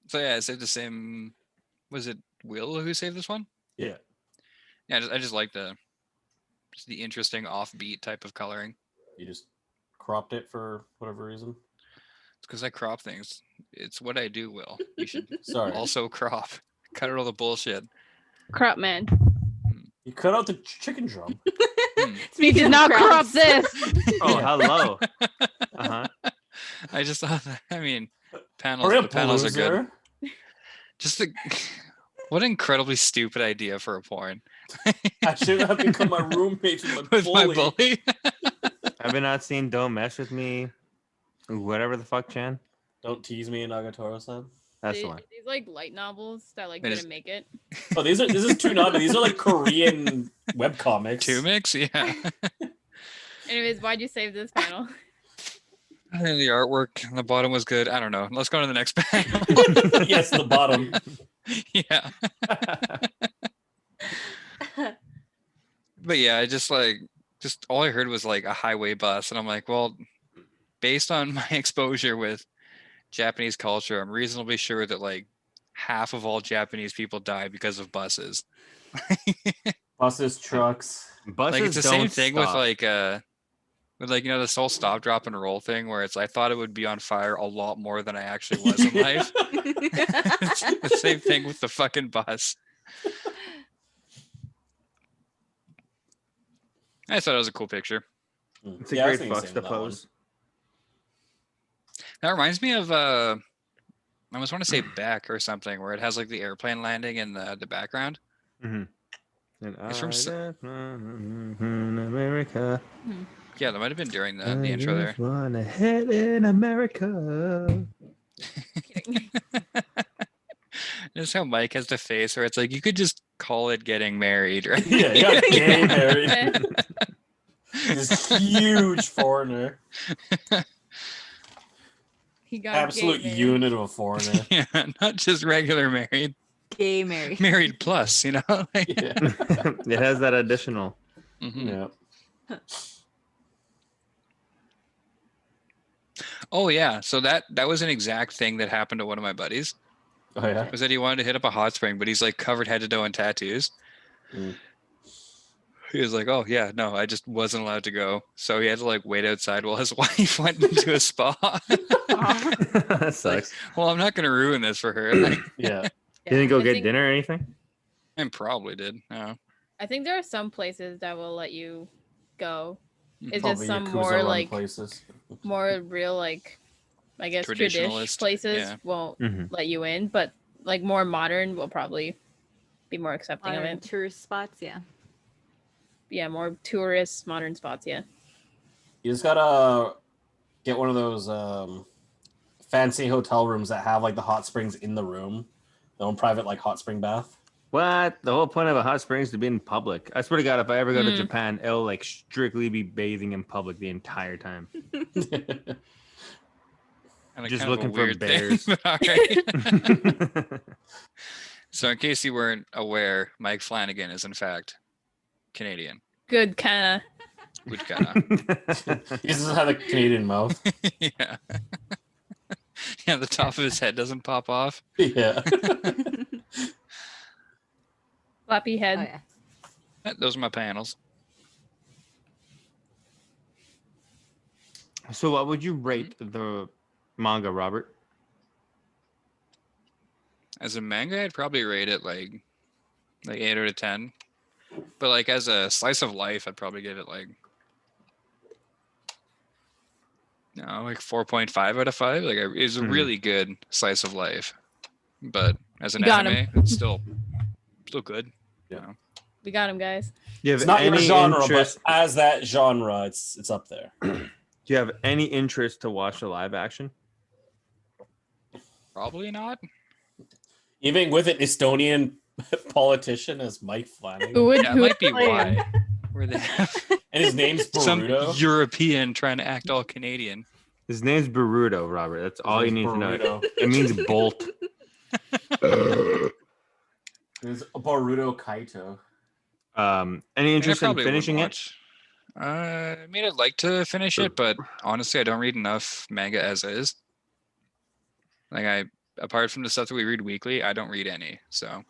Speaker 5: So yeah, I saved the same. Was it Will who saved this one?
Speaker 4: Yeah.
Speaker 5: Yeah, I just like the interesting offbeat type of coloring.
Speaker 4: You just cropped it for whatever reason.
Speaker 5: It's because I crop things. It's what I do, Will. You should
Speaker 4: Sorry.
Speaker 5: also crop. Cut out all the bullshit.
Speaker 1: Crop man.
Speaker 4: You cut out the chicken drum.
Speaker 5: Hmm.
Speaker 1: You
Speaker 3: Speaking
Speaker 1: did
Speaker 3: of
Speaker 1: not crop
Speaker 3: crops.
Speaker 1: this.
Speaker 2: Oh, hello. Uh-huh.
Speaker 5: I just thought that, I mean, panels.
Speaker 4: Hurry
Speaker 5: The
Speaker 4: up,
Speaker 5: panels are good.
Speaker 4: loser.
Speaker 5: Just the what an incredibly stupid idea for a porn.
Speaker 4: I should have become my roommate with my
Speaker 5: With
Speaker 4: bully.
Speaker 5: my bully.
Speaker 2: I've been not seen Don't Mess With Me. Whatever the fuck, Chan.
Speaker 4: Don't tease me, Nagatoro-san.
Speaker 2: That's the one.
Speaker 1: These like light novels that like
Speaker 5: It is-
Speaker 1: didn't make it.
Speaker 4: Oh, this is two not. These are like Korean webcomics.
Speaker 5: Two mix, yeah.
Speaker 1: Anyways, why'd you save this panel?
Speaker 5: I think the artwork on the bottom was good. I don't know. Let's go to the next panel.
Speaker 4: Yes, the bottom.
Speaker 5: Yeah. But yeah, I just all I heard was like a highway bus, and I'm like, well, based on my exposure with Japanese culture, I'm reasonably sure that like half of all Japanese people die because of buses.
Speaker 4: Buses, trucks.
Speaker 2: Buses
Speaker 5: Like it's the
Speaker 2: don't
Speaker 5: same thing
Speaker 2: stop.
Speaker 5: with like this whole stop, drop, and roll thing, where it's I thought it would be on fire a lot more than I actually was in life. It's the same thing with the fucking bus. I thought it was a cool picture.
Speaker 2: It's a
Speaker 4: Yeah, I was
Speaker 2: great
Speaker 4: thinking
Speaker 2: fucks
Speaker 4: same
Speaker 2: to
Speaker 4: with that one.
Speaker 2: pose.
Speaker 5: That reminds me of I almost want to say Beck or something, where it has like the airplane landing in the background.
Speaker 2: Mm-hmm. And
Speaker 5: It's from
Speaker 2: America.
Speaker 5: Yeah, that might have been during the intro there.
Speaker 2: Wanna head in America.
Speaker 5: Just how Mike has the face where it's like you could just call it getting married, right?
Speaker 4: Yeah, you got gay married. This huge foreigner.
Speaker 1: He got
Speaker 4: Absolute
Speaker 1: gay, man.
Speaker 4: unit of a foreigner.
Speaker 5: Yeah, not just regular married,
Speaker 3: Gay Mary.
Speaker 5: married plus, you know? Like,
Speaker 4: Yeah.
Speaker 2: It has that additional.
Speaker 5: mhm.
Speaker 4: Yeah.
Speaker 5: Oh yeah, so that was an exact thing that happened to one of my buddies.
Speaker 4: Oh yeah.
Speaker 5: Was that he wanted to hit up a hot spring, but he's like covered head to toe in tattoos.
Speaker 4: Mm.
Speaker 5: He was like, "Oh yeah, no, I just wasn't allowed to go." So he had to like wait outside while his wife went into a spa.
Speaker 2: That sucks.
Speaker 5: Well, I'm not gonna ruin this for her. Like,
Speaker 4: Yeah.
Speaker 2: You didn't go
Speaker 1: I
Speaker 2: get
Speaker 1: think-
Speaker 2: dinner or anything?
Speaker 5: I probably did. No.
Speaker 1: I think there are some places that will let you go. It's
Speaker 4: Probably
Speaker 1: just some
Speaker 4: Yakuza
Speaker 1: more
Speaker 4: run
Speaker 1: like
Speaker 4: places.
Speaker 1: more real like I guess tradish
Speaker 5: Traditionalist,
Speaker 1: places
Speaker 5: yeah.
Speaker 1: won't
Speaker 2: Mhm.
Speaker 1: let you in, but like more modern will probably be more accepting of
Speaker 3: Modern
Speaker 1: it.
Speaker 3: tourist spots, yeah.
Speaker 1: Yeah, more tourist modern spots, yeah.
Speaker 4: You just gotta get one of those fancy hotel rooms that have like the hot springs in the room. Their own private like hot spring bath.
Speaker 2: What? The whole point of a hot spring is to be in public. I swear to God, if I ever go to
Speaker 1: Mm.
Speaker 2: Japan, it'll like strictly be bathing in public the entire time.
Speaker 5: Kinda-
Speaker 2: Just
Speaker 5: kind of a
Speaker 2: looking for
Speaker 5: weird thing,
Speaker 2: bears.
Speaker 5: but all right. So, in case you weren't aware, Mike Flanagan is in fact Canadian.
Speaker 1: Good kinda.
Speaker 5: Good kinda.
Speaker 4: He just doesn't have a Canadian mouth.
Speaker 5: Yeah. Yeah, the top of his head doesn't pop off.
Speaker 4: Yeah.
Speaker 1: Floppy
Speaker 3: Oh
Speaker 1: head.
Speaker 3: yeah.
Speaker 5: Those are my panels.
Speaker 2: So, what would you rate the manga, Robert?
Speaker 5: As a manga, I'd probably rate it like 8 out of 10. But like as a slice of life, I'd probably give it like no, like 4.5 out of 5. Like it's a really good slice of life. But as an
Speaker 1: You got
Speaker 5: anime, it's still good.
Speaker 4: Yeah.
Speaker 5: You know?
Speaker 1: We got him, guys.
Speaker 2: Do you have
Speaker 4: It's not your
Speaker 2: any
Speaker 4: genre,
Speaker 2: interest?
Speaker 4: but as that genre, it's up there.
Speaker 2: Do you have any interest to watch the live action?
Speaker 5: Probably not.
Speaker 4: Even with an Estonian politician as Mike Flanagan,
Speaker 1: Who would
Speaker 5: Yeah, it
Speaker 1: who
Speaker 5: might be
Speaker 1: would play him?
Speaker 5: why. Where they have
Speaker 4: and his name's
Speaker 5: some
Speaker 4: Boruto.
Speaker 5: European trying to act all Canadian.
Speaker 2: His name's Boruto, Robert. That's all you need to know.
Speaker 4: Boruto.
Speaker 2: It means bolt.
Speaker 4: There's Boruto Kaito.
Speaker 2: Any
Speaker 5: I
Speaker 2: interest in
Speaker 5: probably would
Speaker 2: finishing it?
Speaker 5: watch. I mean, I'd like to finish it, but honestly, I don't read enough manga as is. Like apart from the stuff that we read weekly, I don't read any. So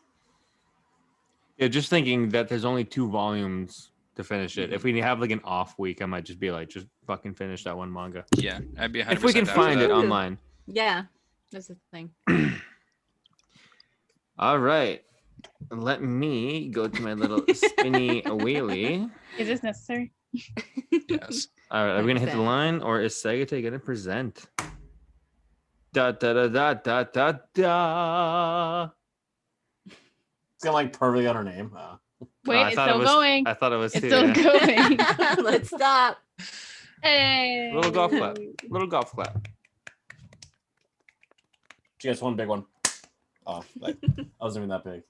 Speaker 2: Yeah, just thinking that there's only 2 volumes to finish it. If we have like an off week, I might just be like, just fucking finish that one manga.
Speaker 5: yeah, I'd be 100%
Speaker 2: If we can
Speaker 5: down for
Speaker 2: find
Speaker 5: that.
Speaker 2: it online.
Speaker 3: Yeah, that's the thing.
Speaker 2: All right. Let me go to my little spinny wheelie.
Speaker 1: Is this necessary?
Speaker 5: Yes.
Speaker 2: All right, are we gonna hit the line, or is Segate gonna present? Da da da da da da da.
Speaker 4: It's got like perfectly on her name.
Speaker 1: Wait,
Speaker 2: I
Speaker 1: it's
Speaker 2: thought
Speaker 1: still going.
Speaker 2: I thought it was
Speaker 1: It's
Speaker 2: too,
Speaker 1: still
Speaker 2: yeah.
Speaker 1: going.
Speaker 3: Let's stop.
Speaker 1: Hey.
Speaker 2: Little golf clap. Little golf clap.
Speaker 4: She has one big one. Oh, like, I wasn't even that big.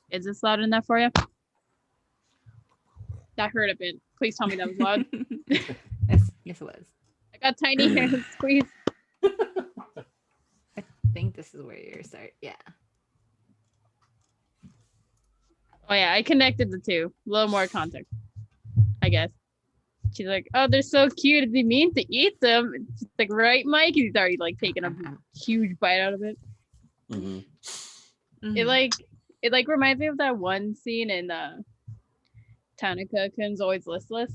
Speaker 1: Is this loud enough for you? That hurt a bit. Please tell me that was loud.
Speaker 3: Yes, it was.
Speaker 1: I got tiny hands. Squeeze.
Speaker 3: I think this is where you're start. Yeah.
Speaker 1: Oh yeah, I connected the two. A little more context, I guess. She's like, "Oh, they're so cute. It'd be mean to eat them." It's just like, right, Mike? He's already like taking a huge bite out of it.
Speaker 4: Mm-hmm.
Speaker 1: It reminds me of that one scene in Tanaka-kun's Always Listless,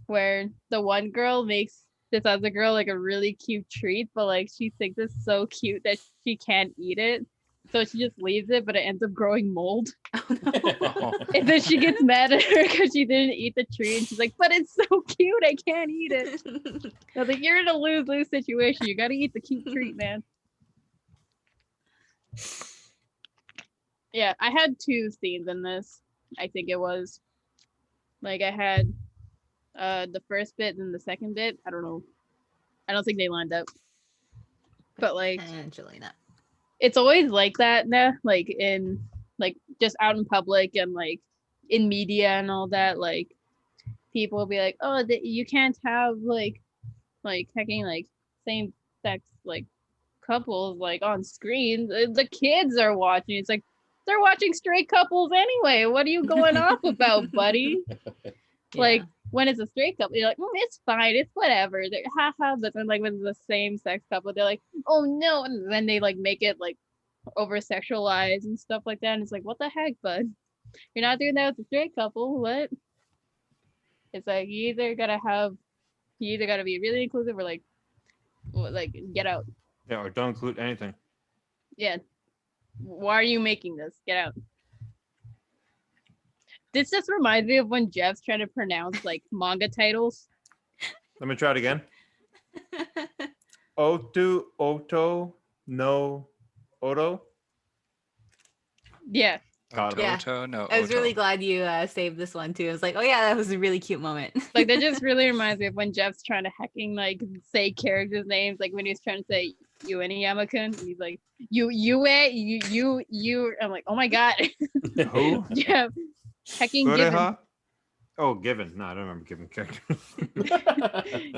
Speaker 1: where the one girl makes this other girl like a really cute treat, but like she thinks it's so cute that she can't eat it. So she just leaves it, but it ends up growing mold. And then she gets mad at her because she didn't eat the treat. And she's like, but it's so cute, I can't eat it. I was like, you're in a lose-lose situation. You gotta eat the cute treat, man. Yeah, I had 2 scenes in this. I think it was. Like I had the first bit and the second bit. I don't know. I don't think they lined up. But like
Speaker 3: Angelina.
Speaker 1: it's always like that now, like in like just out in public and like in media and all that. Like people will be like, oh, you can't have like hacking like same sex like couples like on screen. The kids are watching. It's like they're watching straight couples anyway. What are you going off about, buddy? Like when it's a straight couple, you're like, it's fine, it's whatever. They're haha. But then like when it's the same sex couple, they're like, oh no, and then they like make it like over sexualized and stuff like that. And it's like, what the heck, bud? You're not doing that with a straight couple. What? It's like you either gotta be really inclusive or like get out.
Speaker 2: Yeah, or don't include anything.
Speaker 1: Yeah. Why are you making this? Get out. This just reminds me of when Jeff's trying to pronounce like manga titles.
Speaker 2: Let me try it again. Otōto no Otto.
Speaker 1: Yeah.
Speaker 2: Got it.
Speaker 3: Yeah.
Speaker 5: Otōto, no.
Speaker 3: I was really
Speaker 5: Otō.
Speaker 3: glad you saved this one too. I was like, oh yeah, that was a really cute moment.
Speaker 1: Like that just really reminds me of when Jeff's trying to hacking like say characters' names, like when he was trying to say Yama-kun, he's like you. I'm like, oh my god.
Speaker 2: Who?
Speaker 1: Jeff hacking Given.
Speaker 2: Ureha? Oh, Given. No, I don't remember Given character.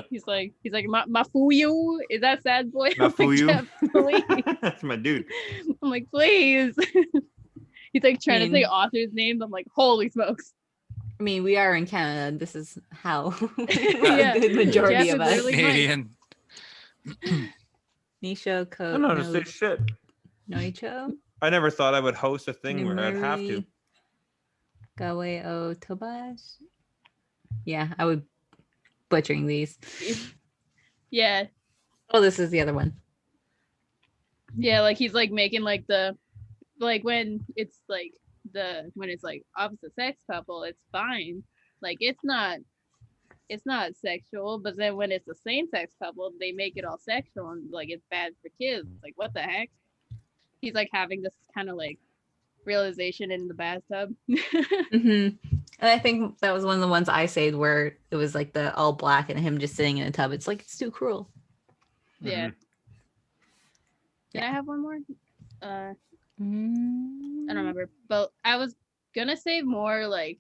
Speaker 1: He's like Mafuyu. Is that sad boy? I'm like,
Speaker 2: Mafuyu?
Speaker 1: Jeff, please.
Speaker 2: That's my dude.
Speaker 1: I'm like, please. He's like trying to say
Speaker 3: mean-
Speaker 1: authors' names. I'm like, holy smokes.
Speaker 3: I mean, we are in Canada. This is how
Speaker 1: Yeah.
Speaker 3: a good majority
Speaker 1: Jeff
Speaker 3: of
Speaker 1: is
Speaker 3: us.
Speaker 1: literally-
Speaker 5: Canadian.
Speaker 3: Nisho
Speaker 2: I
Speaker 3: Ko
Speaker 2: don't know how to say shit.
Speaker 3: Noicho
Speaker 2: I never thought I would host a thing where I'd have to.
Speaker 3: Gawe o Tobash. Yeah, I would butchering these.
Speaker 1: Yeah.
Speaker 3: Oh, this is the other one.
Speaker 1: Yeah, like he's like making like the like when it's like opposite sex couple, it's fine. Like it's not sexual, but then when it's the same sex couple, they make it all sexual and like it's bad for kids. Like what the heck? He's like having this kind of like realization in the bathtub.
Speaker 3: And I think that was one of the ones I saved where it was like the all black and him just sitting in a tub. It's like it's too cruel.
Speaker 1: Yeah.
Speaker 2: Mhm.
Speaker 1: Did I have one more? I
Speaker 3: Mm.
Speaker 1: don't remember, but I was gonna save more like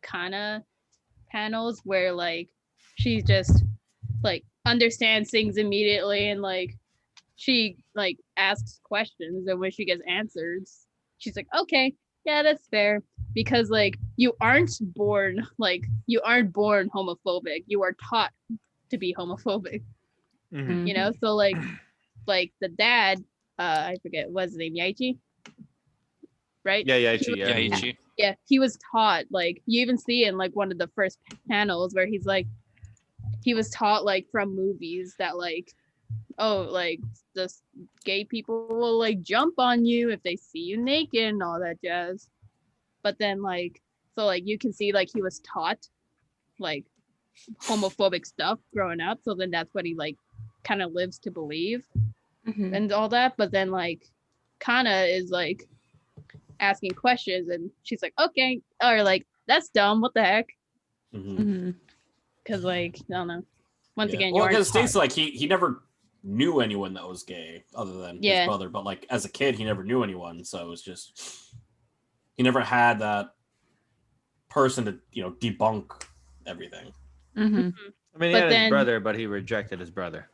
Speaker 1: Kana panels where like she just like understands things immediately and like she like asks questions, and when she gets answers, she's like, okay, yeah, that's fair. Because like you aren't born homophobic. You are taught to be homophobic.
Speaker 2: Mhm.
Speaker 1: You know, so like the dad, I forget what's his name, Yaichi, right?
Speaker 2: Yeah, yeah,
Speaker 1: He was-
Speaker 2: yeah.
Speaker 5: Yaichi.
Speaker 1: yeah, he was taught, like you even see in like one of the first panels where he's like he was taught like from movies that like, oh, like the gay people will like jump on you if they see you naked and all that jazz. But then like, so like you can see like he was taught like homophobic stuff growing up, so then that's what he like kind of lives to believe and all that. But then like Kana is like asking questions and she's like, okay, or like that's dumb, what the heck? Because like I don't know, once again, you
Speaker 4: well,
Speaker 1: aren't
Speaker 4: because
Speaker 1: taught.
Speaker 4: states like he never knew anyone that was gay other than
Speaker 1: Yeah.
Speaker 4: his brother, but like as a kid he never knew anyone, so it was just he never had that person to debunk everything.
Speaker 2: I mean, he
Speaker 1: But
Speaker 2: had
Speaker 1: then-
Speaker 2: his brother, but he rejected his brother.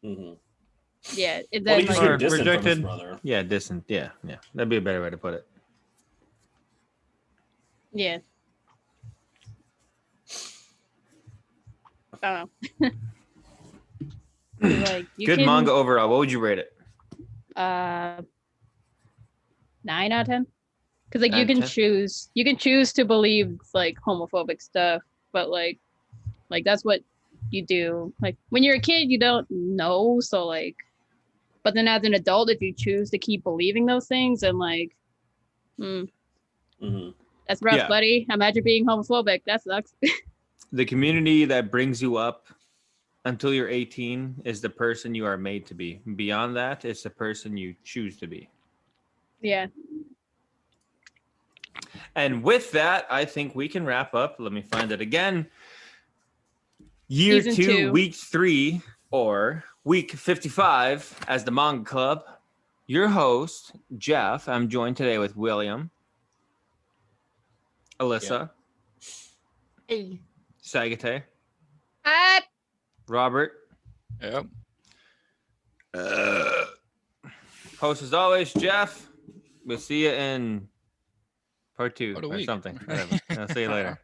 Speaker 1: Yeah, and
Speaker 4: Well,
Speaker 1: then
Speaker 4: he just
Speaker 1: like,
Speaker 4: grew distant from his
Speaker 2: rejected.
Speaker 4: brother.
Speaker 2: Yeah, distant. Yeah, yeah. That'd be a better way to put it.
Speaker 1: yeah. I don't know. Like you
Speaker 2: Good
Speaker 1: can,
Speaker 2: manga overall. What would you rate it?
Speaker 1: 9 out of 10. Because like
Speaker 2: 9
Speaker 1: you
Speaker 2: out of
Speaker 1: can
Speaker 2: 10?
Speaker 1: choose to believe like homophobic stuff, but like that's what you do. Like when you're a kid, you don't know, so like, but then as an adult, if you choose to keep believing those things, and like, that's rough,
Speaker 2: Yeah.
Speaker 1: buddy. Imagine being homophobic. That sucks.
Speaker 2: The community that brings you up until you're 18 is the person you are made to be. Beyond that, it's the person you choose to be.
Speaker 1: Yeah.
Speaker 2: And with that, I think we can wrap up. Let me find it again. Year
Speaker 1: Season
Speaker 2: 2,
Speaker 1: 2.
Speaker 2: week 3, or week 55 as the Manga Club. Your host, Jeff. I'm joined today with William, Alyssa,
Speaker 3: Hey.
Speaker 2: Sagate,
Speaker 1: Ah!
Speaker 2: Robert.
Speaker 5: Yep.
Speaker 2: Host as always, Jeff. We'll see you in part 2
Speaker 5: What a
Speaker 2: or
Speaker 5: week.
Speaker 2: something. Whatever. I'll see you later.